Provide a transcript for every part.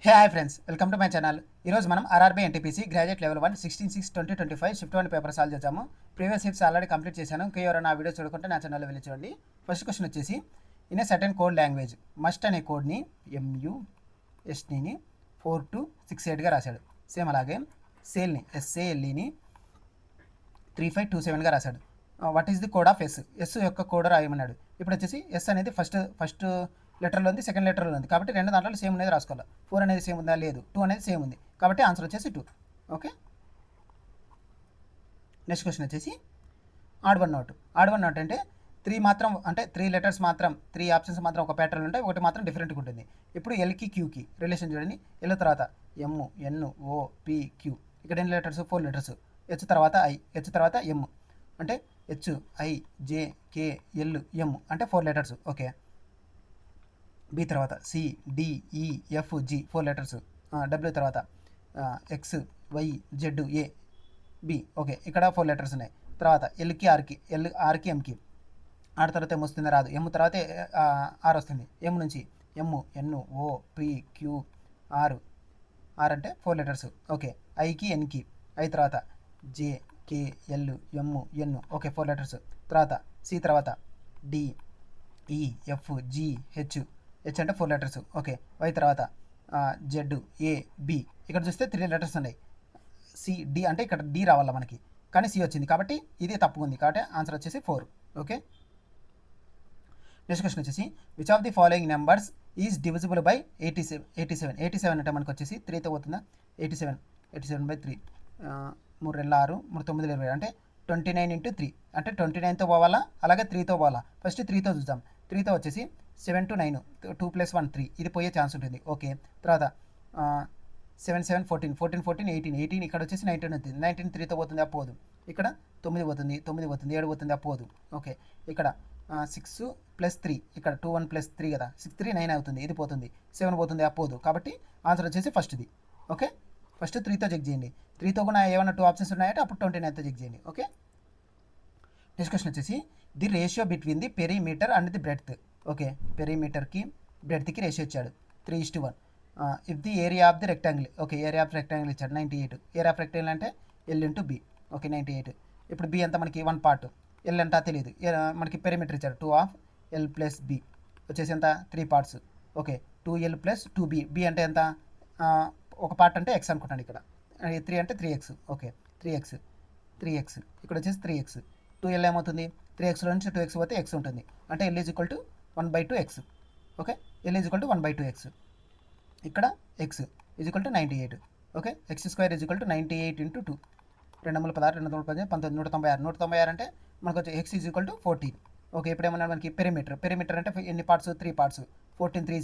Hi friends, welcome to my channel. ఈరోజు మనం RRB NTPC graduate level 1 16/6/2025 shift 1 paper solve చేద్దాము. Previous shifts already complete చేశాను. ఇంకా ఎవరైనా ఆ వీడియో చూడకుంటే నా ఛానల్లో వెళ్ళి చూడండి. ఫస్ట్ క్వశ్చన్ వచ్చేసి, in a certain code language must అనే కోడ్ని MUSTని 4 to 6 8గా రాశాడు. సేమ్ అలాగే సేల్ని SALEని 3527గా రాశాడు. What is the code of S యొక్క కోడ్ రాయమన్నాడు. ఇప్పుడు వచ్చేసి ఎస్ అనేది ఫస్ట్ లెటర్లో ఉంది, సెకండ్ లెటర్లో ఉంది, కాబట్టి రెండు దాంట్లో సేమ్ అనేది రాసుకోవాలి. 4 అనేది సేమ్ ఉందా, లేదు. 2 అనేది సేమ్ ఉంది, కాబట్టి ఆన్సర్ వచ్చేసి 2. ఓకే, నెక్స్ట్ క్వశ్చన్ వచ్చేసి ఆడ్ వన్ నోట్ అంటే 3 మాత్రం, అంటే 3 లెటర్స్ మాత్రం, 3 ఆప్షన్స్ మాత్రం ఒక ప్యాటర్న్ ఉంటాయి, ఒకటి మాత్రం డిఫరెంట్గా ఉంటుంది. ఇప్పుడు ఎల్కి క్యూకి రిలేషన్ చూడండి. ఎల్ తర్వాత MNOPQ, ఇక్కడ ఎన్ని లెటర్స్? 4 లెటర్స్. హెచ్ తర్వాత హెచ్ తర్వాత అంటే HIJKLM అంటే 4 లెటర్స్. ఓకే, బి తర్వాత CDEFG 4 లెటర్స్. డబ్ల్యూ తర్వాత XYZAB. ఓకే, ఇక్కడ 4 లెటర్స్ ఉన్నాయి. తర్వాత ఎల్కి ఆర్కి ఎంకి. ఆడ తర్వాత ఏం వస్తుంది? రాదు. ఎమ్ తర్వాత ఆర్ వస్తుంది. ఎమ్ నుంచి MNOPQR అంటే 4 లెటర్స్. ఓకే, ఐకి ఎన్కి. ఐ తర్వాత JKLMN. Okay, 4 letters. తర్వాత సి తర్వాత DEFGH అంటే 4 లెటర్స్. ఓకే, వై తర్వాత ZAB. ఇక్కడ చూస్తే 3 లెటర్స్ ఉన్నాయి. CD అంటే ఇక్కడ డి రావాలా మనకి, కానీ సి వచ్చింది, కాబట్టి ఇది తప్పుగా ఉంది, కాబట్టి ఆన్సర్ వచ్చేసి 4. ఓకే, నెక్స్ట్ క్వశ్చన్ వచ్చేసి, which of the following numbers is divisible by 87 అంటే మనకు వచ్చేసి 3తో పోతుందా? 87/3 3 2 6 3 9 20 అంటే 29 × 3 అంటే 29తో పోవాలా, అలాగే 3తో పోవాలా. ఫస్ట్ 3తో చూద్దాం. 3తో వచ్చేసి 7 to 9, 2 + 1 3, ఇది పోయే ఛాన్స్ ఉంటుంది. ఓకే, తర్వాత 7 7 14 14 14 18 ఇక్కడ వచ్చేసి 19 అవుతుంది. 19 3తో పోతుంది, అపోదు. ఇక్కడ 9 పోతుంది, 9 పోతుంది, 7 పోతుంది, అపోదు. ఓకే, ఇక్కడ 6 + 3, ఇక్కడ 2 1 + 3 కదా, 6 3 9 అవుతుంది, ఇది పోతుంది. 7 పోతుంది, అపోదు. కాబట్టి ఆన్సర్ వచ్చేసి ఫస్ట్ది. ఓకే, ఫస్ట్ 3తో చెక్ చేయండి. 3తో కూడా ఏమైనా 2 ఆప్షన్స్ ఉన్నాయంటే అప్పుడు 29తో చెక్ చేయండి. ఓకే, నెక్స్ట్ క్వశ్చన్ వచ్చేసి, the ratio between the perimeter and the breadth. Okay, పెరిమీటర్కి బ్రెడ్త్కి రేషియో ఇచ్చాడు 3:1. If the area of the rectangle. Okay, area of rectangle ఇచ్చాడు 98. ఏరియా ఆఫ్ రెక్టాంగిల్ అంటే L × B. ఓకే, 98. ఇప్పుడు బి ఎంత మనకి? 1 పార్ట్. ఎల్ ఎంత తెలియదు. మనకి పెరిమీటర్ ఇచ్చాడు 2/L + B వచ్చేసి ఎంత? 3 parts. Okay, 2L + 2B. B అంటే ఎంత? ఒక పార్ట్ అంటే x అనుకుంటాను. ఇక్కడ 3 అంటే 3x. ఓకే, 3x ఇక్కడ వచ్చేసి 3x. 2L ఏమవుతుంది? 3xలో నుంచి 2x పోతే x ఉంటుంది, అంటే L = 1/2x. Okay, L = 1/2x. ఇక్కడ x = 98. Okay, x² = 98 × 2. 2 16 2 19 196 196 అంటే మనకు వచ్చి x = 14. ఓకే, ఇప్పుడు ఏమన్నా మనకి పెరిమీటర్ అంటే ఎన్ని పార్ట్స్? 3 పార్ట్స్. 14 3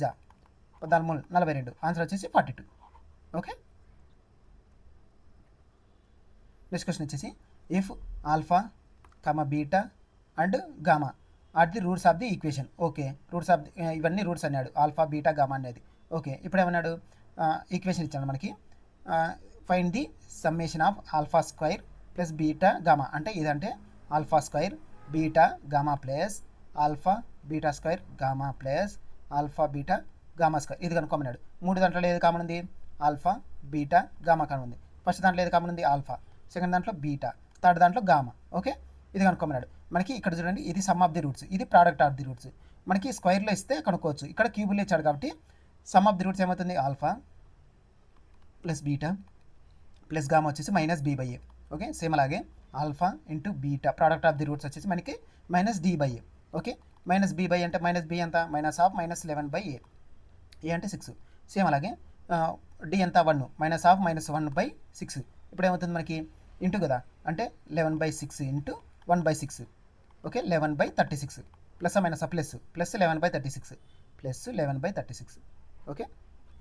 14 42. ఆన్సర్ వచ్చేసి 42. ఓకే, నెక్స్ట్ క్వశ్చన్ వచ్చేసి, if alpha beta and gamma are the roots of the equation. Okay, roots of ఇవన్నీ రూట్స్ అన్నాడు, ఆల్ఫా బీటా గామా అనేది. ఓకే, ఇప్పుడు ఏమన్నాడు? ఈక్వేషన్ ఇచ్చాడు మనకి. Find the summation of α² + beta gamma. అంటే ఇదంటే α² beta gamma plus α β² gamma plus α β² ఇది కనుక్కోమన్నాడు. 3 దాంట్లో ఏది కామన్ ఉంది? ఆల్ఫా బీటా గామా కామన్ ఉంది. ఫస్ట్ దాంట్లో ఏది కామన్ ఉంది? ఆల్ఫా. సెకండ్ దాంట్లో బీటా, థర్డ్ దాంట్లో గామా. ఓకే, ఇది కనుక్కోమన్నాడు. మనకి ఇక్కడ చూడండి, ఇది సమ్ ఆఫ్ ది రూట్స్, ఇది ప్రోడక్ట్ ఆఫ్ ది రూట్స్. మనకి స్క్వేర్లో ఇస్తే కనుక్కోవచ్చు. ఇక్కడ క్యూబుల్లో ఇచ్చాడు కాబట్టి సమ్ ఆఫ్ ది రూట్స్ ఏమవుతుంది? ఆల్ఫా + బీటా + గామా వచ్చేసి -b/a. ఓకే, సేమ్ అలాగే alpha × beta product of the roots వచ్చేసి మనకి -d/a. ఓకే, -b/a అంటే -b ఎంత? -11/a. ఏ అంటే 6. సేమ్ అలాగే d ఎంత? 1 -1/6. ఇప్పుడు ఏమవుతుంది మనకి? ఇంటూ కదా, అంటే 11/6 × 1/6. Okay, 11/36 plus plus 11/36 plus 11/36. Okay,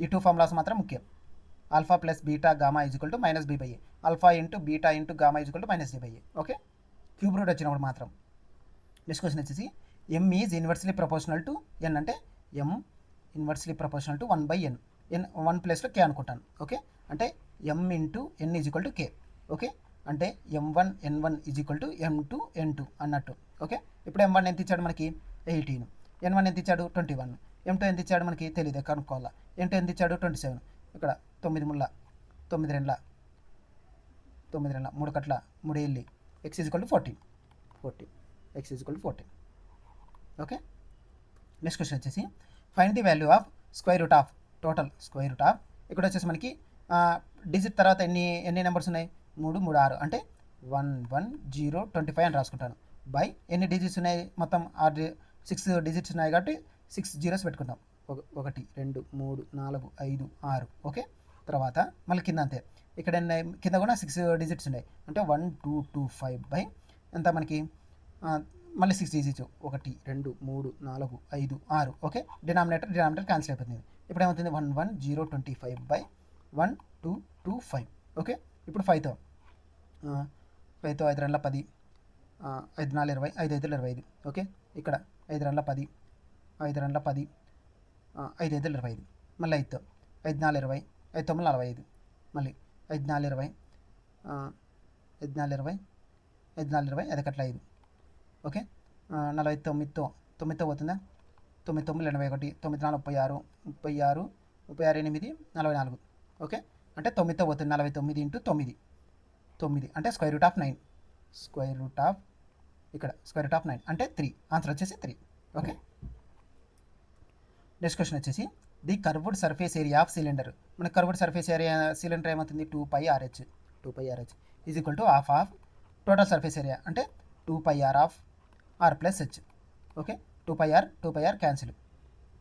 ఈ 2 ఫార్ములాస్ మాత్రం ముఖ్యం. Alpha + beta gamma = -b/a. Alpha × beta × gamma = -d/a. Okay, cube root వచ్చినప్పుడు మాత్రం. నెక్స్ట్ క్వశ్చన్ వచ్చేసి, m is inversely proportional to n అంటే m inversely proportional to 1/n. n 1 ప్లేస్లో k అనుకుంటాను. Okay, అంటే m × n = k. ఓకే, అంటే m1 n1 = m2 n2 అన్నట్టు. Okay, ఇప్పుడు m1 ఎంత ఇచ్చాడు మనకి? 18. n1 ఎంత ఇచ్చాడు? 21. m2 ఎంత ఇచ్చాడు మనకి? తెలియదు, కనుక్కోవాలా. n2 ఎంత ఇచ్చాడు? 27. ఇక్కడ 9 ముళ్ళ 9 రెండ్ల 3 కట్ల 3 ఇల్లి x is equal to 14 x is equal to 14. Okay, next question వచ్చేసి find the value of square root of total square root of. ఇక్కడ వచ్చేసి మనకి డిజిట్ తర్వాత ఎన్ని నెంబర్స్ ఉన్నాయి, 3 3 6 అంటే 1 1 0 25 అని రాసుకుంటాను. బై ఎన్ని డిజిట్స్ ఉన్నాయి, మొత్తం 6 డిజిట్స్ ఉన్నాయి కాబట్టి 6 జీరోస్ పెట్టుకుంటాం. 1 2 3 4 5 6. ఓకే, తర్వాత మళ్ళీ కింద అంతే, ఇక్కడ కింద కూడా 6 డిజిట్స్ ఉన్నాయి అంటే 1 2 2 5 బై ఎంత మనకి మళ్ళీ 6 డిజిట్స్ 1 2 3 4 5 6. ఓకే, డినామినేటర్ క్యాన్సిల్ అయిపోతుంది. ఇప్పుడు ఏమవుతుంది 1 1 0 25 బై 1 2 2 5. ఓకే, ఇప్పుడు 5తో 5 2 10 5 4 20 5 5 25. ఓకే, ఇక్కడ 5 2 10 5 2 10 5 5 25. మళ్ళీ 5తో 5 4 20 5 9 45. మళ్ళీ 5 4 20 5 4 20 5 4 20 5 కట్ల 5. ఓకే, 49తో పోతుందా, 9 9 81 9 4 36 36 36 8 44. ఓకే, అంటే 9తో పోతుంది 49 ఇంటూ 9 అంటే square root of 9. Square root of ఇక్కడ స్క్వేర్ రూట్ ఆఫ్ 9 అంటే 3. ఆన్సర్ వచ్చేసి 3. ఓకే, నెక్స్ట్ క్వశ్చన్ వచ్చేసి the curved surface area of cylinder. మన కర్వ్డ్ సర్ఫేస్ ఏరియా సిలిండర్ ఏమవుతుంది 2πRh is equal to half of total surface area అంటే 2πr of r plus h. Okay, 2πr cancel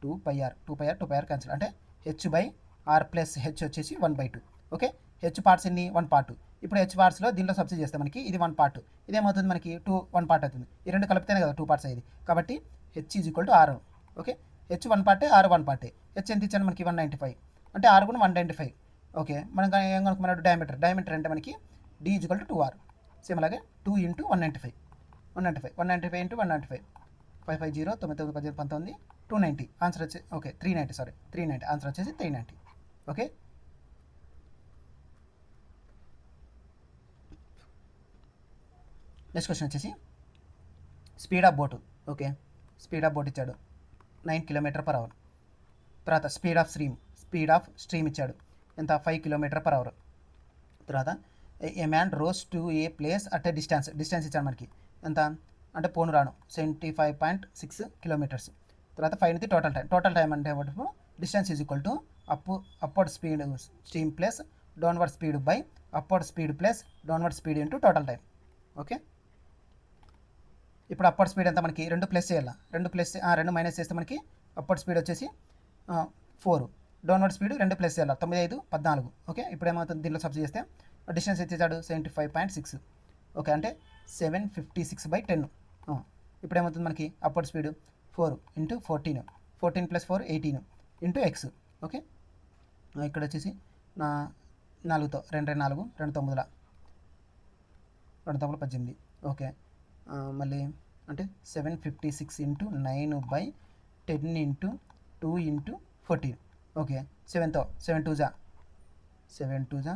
2πr cancel అంటే h/r plus h వచ్చేసి 1/2. Okay, h parts ఎన్ని 1 part. ఇప్పుడు h పార్ట్స్లో దీనిలో substitute చేస్తే మనకి ఇది 1 పార్ట్, ఇదేమవుతుంది మనకి 1 పార్ట్ అవుతుంది. ఈ రెండు కలిపితేనే కదా 2 పార్ట్స్ అయ్యేది కాబట్టి h is equal to r. Okay, h 1 పార్టే r 1 పార్టే. h ఎంత ఇచ్చాను మనకి 195 అంటే r కూడా 195. ఓకే, మనం ఏం కనుక్కున్నాడు డయామీటర్ అంటే మనకి d is equal to 2r. Same అలాగే 2 ఇంటూ 195 ఇంటూ 195 550 99 18 19 290. ఆన్సర్ వచ్చి ఓకే 390 ఆన్సర్ వచ్చేసి 390. ఓకే, నెక్స్ట్ క్వశ్చన్ వచ్చేసి speed of boat. Okay, speed of boat ఇచ్చాడు 9 km/h. తర్వాత స్పీడ్ ఆఫ్ స్ట్రీమ్ ఇచ్చాడు ఎంత 5 km/h. తర్వాత a man rows to a place at a distance ఇచ్చాడు మనకి ఎంత అంటే పోను రాను 75.6 km. తర్వాత ఫైండ్ ది టోటల్ టైం అంటే distance is equal to upward speed stream plus downward speed by upward speed plus downward speed into total time. Okay, ఇప్పుడు upward speed ఎంత మనకి 2 ప్లస్ చేయాలి, 2 మైనస్ చేస్తే మనకి అప్వర్డ్ స్పీడ్ వచ్చేసి 4, downward speed 2 plus చేయాలి 9 5 14. Okay, ఇప్పుడు ఏమవుతుంది దీనిలో సబ్స్టిట్యూట్ చేస్తే డిస్టెన్స్ ఇచ్చేసాడు 75.6. ఓకే, అంటే 756/10. ఇప్పుడు ఏమవుతుంది మనకి upward speed 4 into 14 plus 4 18 into X. Okay, ఇక్కడ వచ్చేసి 4తో 2 4 2 9 18. ఓకే, మళ్ళీ అంటే 756 ఇంటూ 9/10 ఇంటూ 2 ఇంటూ 14. ఓకే, 7తో 7 2 జా 7 2 జా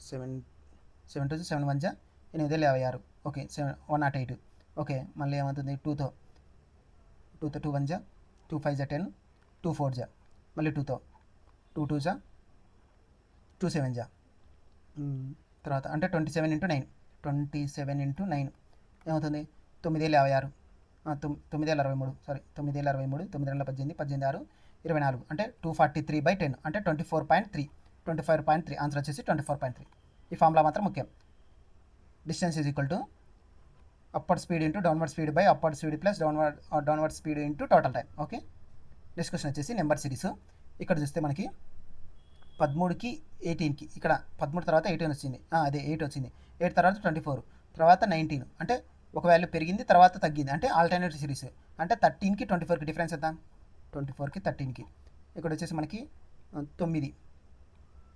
7 1 జా 8 56. ఓకే, 108. ఓకే, మళ్ళీ ఏమవుతుంది 2తో 2 1 జా 2 5 జా 10 2 4 జా మళ్ళీ 2తో 2 2 జా 2 7 జా. తర్వాత అంటే 27 ఇంటూ 9 ఏమవుతుంది 9 56 9 9 18 18 6 అంటే 243/10 అంటే 24.3 ఆన్సర్ వచ్చేసి 24.3. ఈ ఫార్ములా మాత్రం ముఖ్యం. Distance is equal to upward speed into downward speed by upward speed plus downward speed into total time. Okay, next question వచ్చేసి నెంబర్ సిరీస్. ఇక్కడ చూస్తే మనకి 13కి 18కి ఇక్కడ 13 తర్వాత 18 వచ్చింది, అదే 8 వచ్చింది, 8 తర్వాత 24 తర్వాత 19 అంటే ఒక వాల్యూ పెరిగింది తర్వాత తగ్గింది అంటే ఆల్టర్నేటివ్ సిరీస్. అంటే 13కి 24కి డిఫరెన్స్ ఎంత 24కి 13కి. ఇక్కడ వచ్చేసి మనకి 9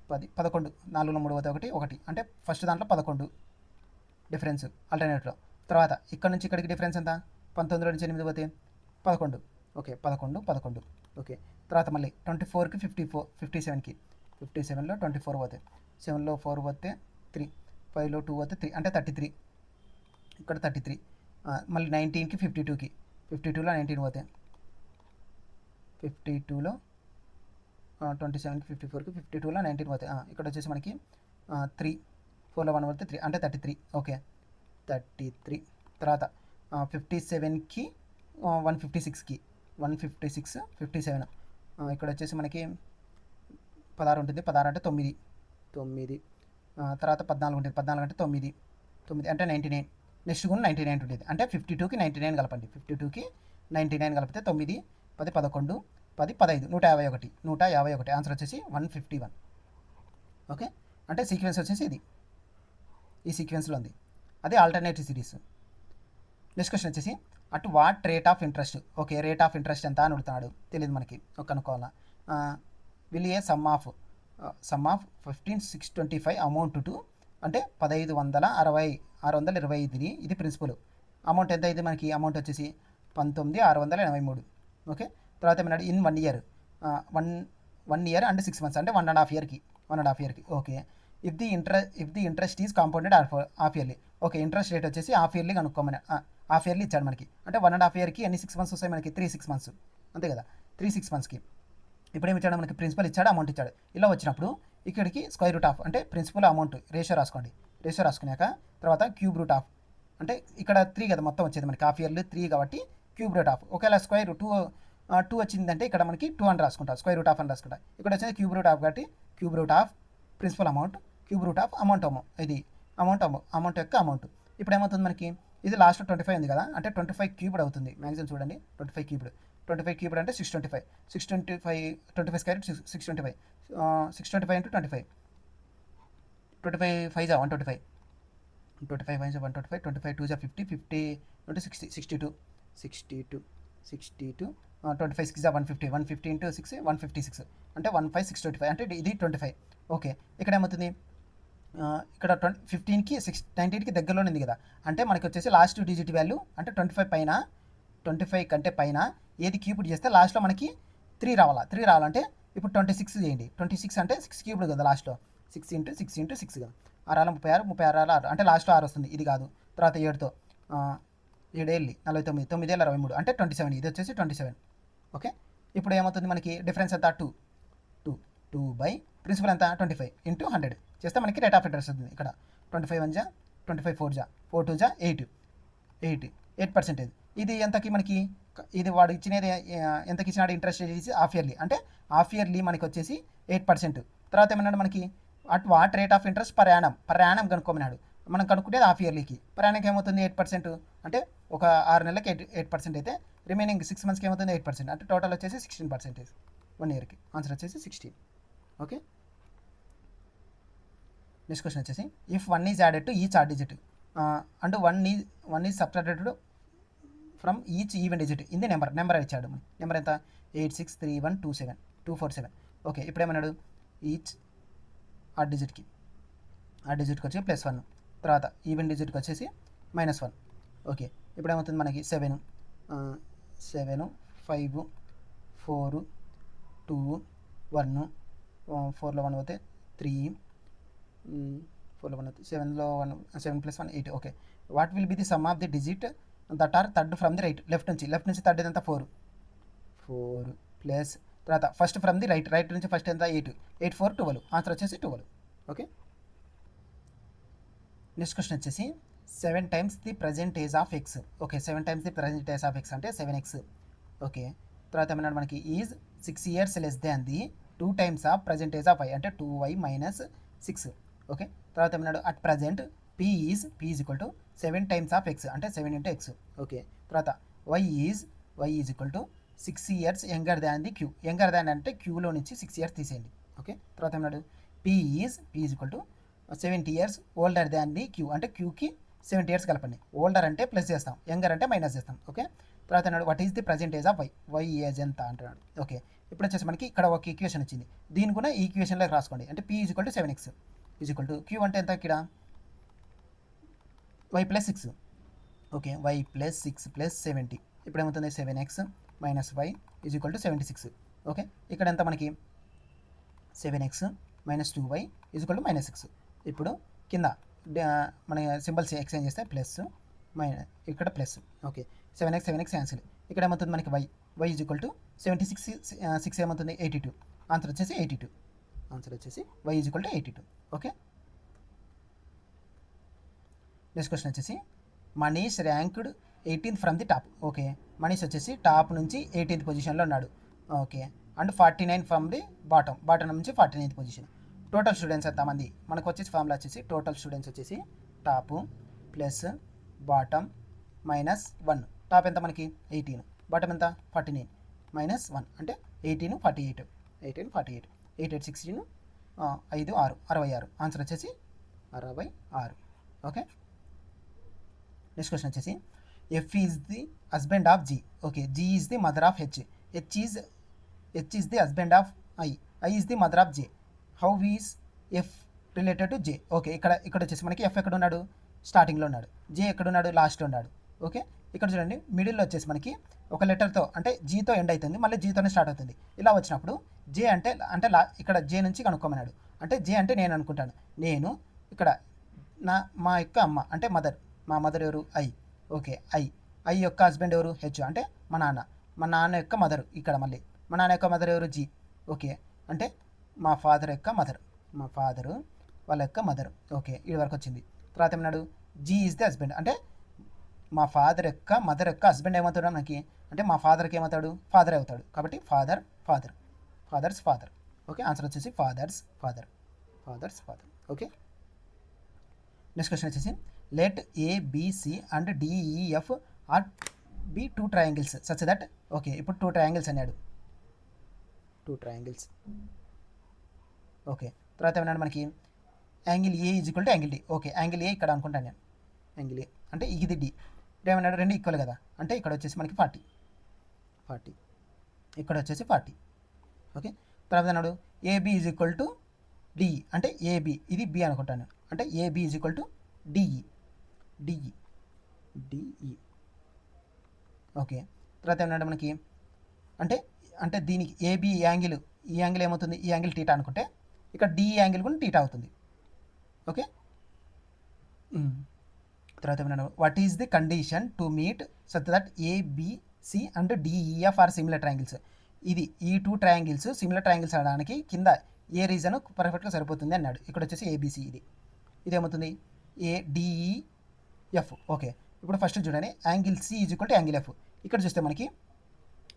10 11 4లో 3 పోతే 1 అంటే ఫస్ట్ దాంట్లో 11 డిఫరెన్స్ ఆల్టర్నేటివ్లో. తర్వాత ఇక్కడ నుంచి ఇక్కడికి డిఫరెన్స్ ఎంత 19లో నుంచి 8 పోతే 11. ఓకే, 11. ఓకే, తర్వాత మళ్ళీ 24కి 57కి 57లో 24 పోతే 7లో 4 పోతే 3 5లో 2 పోతే 3 అంటే 33. ఇక్కడ 33 మళ్ళీ 19కి 52కి 52లో 19 పోతే 52లో 27కి 54కి 52లో 19 పోతాయి. ఇక్కడ వచ్చేసి మనకి 3 4లో 1 పోతే 3 అంటే 33. ఓకే 33. తర్వాత 57కి 156కి 156 57. ఇక్కడ వచ్చేసి మనకి 16 ఉంటుంది. 16 అంటే 9 9. తర్వాత 14 ఉంటుంది. 14 అంటే 9 9 అంటే 99. నెక్స్ట్ కూడా 99 ఉంటుంది. అంటే 52కి 99 కలపండి. 52కి 99 కలిపితే 9 10 11 10 15 151 151. ఆన్సర్ వచ్చేసి 151. ఓకే అంటే సీక్వెన్స్ వచ్చేసి ఇది ఈ సీక్వెన్స్లో ఉంది. అది ఆల్టర్నేటివ్ సిరీస్. నెక్స్ట్ క్వశ్చన్ వచ్చేసి at what rate of interest. Okay rate of interest ఎంత అని అడుగుతున్నాడు. తెలియదు మనకి కనుక్కోవాలా. Will a sum of 15,625 amount to అంటే 15,625 ఇది ప్రిన్సిపల్ అమౌంట్. ఎంత ఇది మనకి అమౌంట్ వచ్చేసి 19,683. ఓకే తర్వాత ఏమన్నాడు in 1 year 1 year and 6 months అంటే 1.5 ఇయర్కి okay if the interest is compounded half yearly. Okay interest rate వచ్చేసి హాఫ్ ఇయర్లీ కనుక్కోమని హాఫ్ ఇయర్లీ ఇచ్చాడు మనకి. అంటే 1.5 ఇయర్కి ఎన్ని 6 months వస్తాయి మనకి 3 months అంతే కదా. 3 monthsకి ఇప్పుడు ఏమి ఇచ్చాడు మనకి ప్రిన్సిపల్ ఇచ్చాడు అమౌంట్ ఇచ్చాడు. ఇలా వచ్చినప్పుడు ఇక్కడికి స్క్వేర్ రూట్ ఆఫ్ అంటే ప్రిన్సిపల్ అమౌంట్ రేషియో రాసుకోండి. రేషియో రాసుకున్నాక తర్వాత క్యూబ్ రూట్ ఆఫ్ అంటే ఇక్కడ 3 కదా మొత్తం వచ్చేది మనకి హాఫ్ ఇయర్లీ 3 కాబట్టి క్యూబ్ రూట్ ఆఫ్. ఒకవేళ స్క్వేర్ 2 వచ్చిందంటే ఇక్కడ మనకి 2 అని రాసుకుంటాం. స్క్వేర్ రూట్ ఆఫ్ అని రాసుకుంటాం. ఇక్కడ వచ్చేది క్యూబ్ రూట్ ఆఫ్ కాబట్టి cube root of principal amount cube root of amount ఇది అమౌంట్ యొక్క అమౌంట్. ఇప్పుడు ఏమవుతుంది మనకి ఇది లాస్ట్ 25 ఉంది కదా అంటే 25 క్యూబ్డ్ అవుతుంది. మ్యాక్సిమం చూడండి 25 క్యూబ్డ్ అంటే 625 25 స్క్వేర్ 625 625 into 25 5 125 25 5 125 25 2 50 50 into 60 62 25 6 150 150 into 6 156 అంటే 15625 అంటే ఇది 25. ఓకే ఇక్కడ ఏమవుతుంది ఇక్కడ 15కి 19కి దగ్గరలోనే ఉంది కదా అంటే మనకి వచ్చేసి లాస్ట్ డిజిట్ వాల్యూ అంటే 25 కంటే పైన ఏది క్యూబ్డ్ చేస్తే లాస్ట్లో మనకి 3 రావాలంటే ఇప్పుడు 26 చేయండి. 26 అంటే 6 క్యూబ్డ్ కదా లాస్ట్లో 6 into 6 కదా 6 36 అంటే లాస్ట్లో 6 వస్తుంది. ఇది కాదు. తర్వాత 7తో 7 ఏళ్ళి 49 9 ఏళ్ళ 23 అంటే 27. ఇది వచ్చేసి 27. ఓకే ఇప్పుడు ఏమవుతుంది మనకి డిఫరెన్స్ ఎంత 2 బై ప్రిన్సిపల్ ఎంత 25 into 100 చేస్తే మనకి రేట్ ఆఫ్ ఇంట్రెస్ట్ వస్తుంది. ఇక్కడ 25 1 25 4 4 2 8%. ఇది ఎంతకి మనకి ఇది వాడు ఇచ్చినది ఎంతకి ఇచ్చినాడు ఇంట్రెస్ట్ రేట్ హాఫ్ ఇయర్లీ అంటే హాఫ్ ఇయర్లీ మనకి వచ్చేసి 8%. తర్వాత ఏమన్నాడు మనకి at what rate of interest per annum కనుక్కోమన్నాడు. మనం కనుక్కుంటే హాఫ్ ఇయర్లీకి పర్ యానంకి ఏమవుతుంది 8% అంటే ఒక 6 నెలలకి 8% అయితే రిమైనింగ్ 6 monthsకి ఏమవుతుంది 8% అంటే టోటల్ వచ్చేసి 16% 1 ఇయర్కి. ఆన్సర్ వచ్చేసి 16. ఓకే నెక్స్ట్ క్వశ్చన్ వచ్చేసి if 1 is added to each odd digit and 1 is subtracted from each even digit in the number ఇచ్చాడు. నెంబర్ ఎంత 863127 ఓకే ఇప్పుడు ఏమన్నాడు ఈచ్ ఆడ్ డిజిట్కి వచ్చి +1 తర్వాత ఈవెన్ డిజిట్కి వచ్చేసి -1. ఓకే ఇప్పుడు ఏమవుతుంది మనకి 7 5 4 2 1 4లో 1 పోతే 3 4లో 1 అవుతుంది 7లో 1 7 + 1 8. Okay what will be the some of the digit that or third from the right left నుంచి థర్డ్ ఎంత 4 ప్లస్ తర్వాత ఫస్ట్ ఫ్రమ్ ది రైట్ నుంచి ఫస్ట్ ఎంత 8 4 12 ఆన్సర్ వచ్చేసి 12. ఓకే నెక్స్ట్ క్వశ్చన్ వచ్చేసి 7 times the present age of X. Okay 7 times the present age of X అంటే 7x. Okay తర్వాత ఏమన్నాడు మనకి is 6 years less than the 2 times of present age of y అంటే 2y - 6. Okay తర్వాత ఏమన్నాడు at present p is equal to 7 times of x అంటే 7 into x. Okay తర్వాత y is equal to 6 years younger than the q. Younger దాన్ అంటే క్యూలో నుంచి 6 years తీసేయండి. Okay తర్వాత ఏమన్నాడు p is equal to 70 years older than the Q అంటే క్యూకి 70 years కలపండి. ఓల్డర్ అంటే ప్లస్ చేస్తాం యంగర్ అంటే మైనస్ చేస్తాం. ఓకే తర్వాత అన్నాడు what is the present age of Y age ఎంత అంటున్నాడు. ఓకే ఇప్పుడు వచ్చేసి మనకి ఇక్కడ ఒక ఈక్వేషన్ వచ్చింది. దీన్ని కూడా ఈ ఈక్వేషన్లోకి రాసుకోండి. అంటే p is equal to 7x is equal to Q అంటే ఎంత ఇక్కడ y + 6. ఓకే y + 6 + 70 ఇప్పుడు ఏమవుతుంది 7x - y is equal to 76. Okay ఇక్కడ ఎంత మనకి 7x - 2y is equal to -6. ఇప్పుడు కింద మన సింబల్స్ ఎక్స్చేంజ్ చేస్తే ప్లస్ ఇక్కడ ప్లస్. Okay 7x cancel. ఇక్కడ ఏమవుతుంది మనకి y ఈజ్ ఈక్వల్ టు 76 6 ఏమవుతుంది 82 ఆన్సర్ వచ్చేసి 82. ఆన్సర్ వచ్చేసి y is equal to 82. Okay. Next question వచ్చేసి Manish ranked 18th from the top. Okay, Manish వచ్చేసి టాప్ నుంచి 18th పొజిషన్లో ఉన్నాడు. Okay, and 49 from the bottom నుంచి 49th పొజిషన్. టోటల్ స్టూడెంట్స్ ఎంతమంది? మనకు వచ్చేసి ఫార్ములా వచ్చేసి టోటల్ స్టూడెంట్స్ వచ్చేసి top plus bottom minus 1. Top ఎంత మనకి 18, బాటమ్ ఎంత 49 మైనస్ 1 అంటే 18 48. 8 8 16 5 6 66. ఆన్సర్ వచ్చేసి 66. ఓకే. నెక్స్ట్ క్వశ్చన్ వచ్చేసి F is the husband of G. Okay, G is the mother of H. H is the husband of I is the mother of J. How is F related to J? Okay, ఇక్కడ వచ్చేసి మనకి F ఎక్కడ ఉన్నాడు? స్టార్టింగ్లో ఉన్నాడు. జే ఎక్కడ ఉన్నాడు? లాస్ట్లో ఉన్నాడు. ఓకే, ఇక్కడ చూడండి మిడిల్లో వచ్చేసి మనకి ఒక లెటర్తో అంటే జీతో ఎండ్ అవుతుంది, మళ్ళీ జీతోనే స్టార్ట్ అవుతుంది. ఇలా వచ్చినప్పుడు జే అంటే ఇక్కడ జే నుంచి కనుక్కోమన్నాడు. అంటే జే అంటే నేను అనుకుంటాను, నేను ఇక్కడ మా యొక్క అమ్మ అంటే మదర్. మా మదర్ ఎవరు? ఐ. ఓకే, ఐ యొక్క హస్బెండ్ ఎవరు? హెచ్ అంటే మా నాన్న యొక్క మదర్. ఇక్కడ మళ్ళీ మా నాన్న యొక్క మదర్ ఎవరు? జీ. ఓకే, అంటే మా ఫాదర్ యొక్క మదర్, మా ఫాదరు వాళ్ళ యొక్క మదర్. ఓకే, ఇది వరకు వచ్చింది. తర్వాత ఏమన్నాడు? జీ ఈజ్ ది హస్బెండ్ అంటే మా ఫాదర్ యొక్క మదర్ యొక్క హస్బెండ్ ఏమవుతాడు మనకి? అంటే మా ఫాదర్కి ఏమవుతాడు? ఫాదర్ అవుతాడు. కాబట్టి ఫాదర్స్ ఫాదర్. ఓకే, ఆన్సర్ వచ్చేసి father's father. Okay. Next question వచ్చేసి let ABC and DEF are be 2 triangles such that. Okay, ఇప్పుడు 2 ట్రయాంగిల్స్ అన్నాడు. 2 ట్రయాంగిల్స్. ఓకే, తర్వాత ఏమన్నాడు మనకి? Angle A is equal to angle D. Okay, angle A ఇక్కడ అనుకుంటాను నేను. యాంగిల్ ఏ అంటే ఇది డి. ఏమన్నాడు? 2 ఈక్వల్ కదా, అంటే ఇక్కడ వచ్చేసి మనకి 40, ఇక్కడ వచ్చేసి 40. ఓకే, తర్వాత అన్నాడు AB is equal to DE అంటే ఏబి ఇది బి అనుకుంటాను, అంటే AB is equal to DE. Okay, తర్వాత ఏమన్నాడు మనకి? అంటే దీనికి ఏబి యాంగిల్, ఈ యాంగిల్ ఏమవుతుంది? ఈ యాంగిల్ టీటా అనుకుంటే ఇక్కడ డిఈ యాంగిల్ కూడా టీటా అవుతుంది. ఓకే, తర్వాత ఏమన్నాడు? What is the condition to meet such that ABC and DEF are similar triangles. ఈ 2 ట్రయాంగిల్స్ సిమిలర్ ట్రయాంగిల్స్ అనడానికి కింద ఏ రీజన్ పర్ఫెక్ట్గా సరిపోతుంది అన్నాడు. ఇక్కడ వచ్చేసి ఏబిసి ఇదేమవుతుంది? ఏడిఈఎఫ్. ఓకే, ఇప్పుడు ఫస్ట్ చూడండి, angle C is equal to angle F. ఇక్కడ చూస్తే మనకి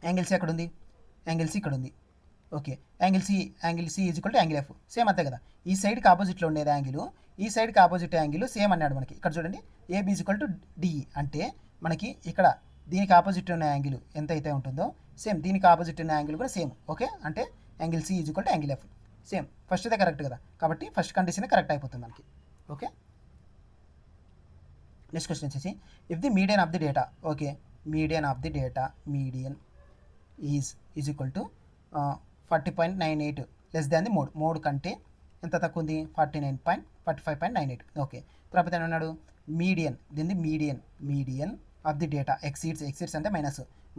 యాంగిల్ సి ఎక్కడ ఉంది? యాంగిల్ సి ఇక్కడ ఉంది. Okay, angle C is equal to angle F. Same అంతే కదా, ఈ సైడ్కి ఆపోజిట్లో ఉండేది యాంగిల్, ఈ సైడ్కి ఆపోజిట్ యాంగిల్ సేమ్ అన్నాడు మనకి. ఇక్కడ చూడండి AB is equal to DE అంటే మనకి ఇక్కడ దీనికి ఆపోజిట్ ఉన్న యాంగిల్ ఎంత అయితే ఉంటుందో సేమ్ దీనికి ఆపోజిట్ ఉన్న యాంగిల్ కూడా సేమ్. ఓకే, అంటే angle C is equal to angle F same. ఫస్ట్దే కరెక్ట్ కదా, కాబట్టి ఫస్ట్ కండిషన్ కరెక్ట్ అయిపోతుంది మనకి. ఓకే, నెక్స్ట్ క్వశ్చన్ వచ్చేసి if the median of the data. Okay, median is equal to 40.98 less than the mode కంటే ఎంత తక్కువ ఉంది? 45.98. ఓకే, తర్వాత ఏమన్నాడు? దీన్ని median of the data exceeds అంటే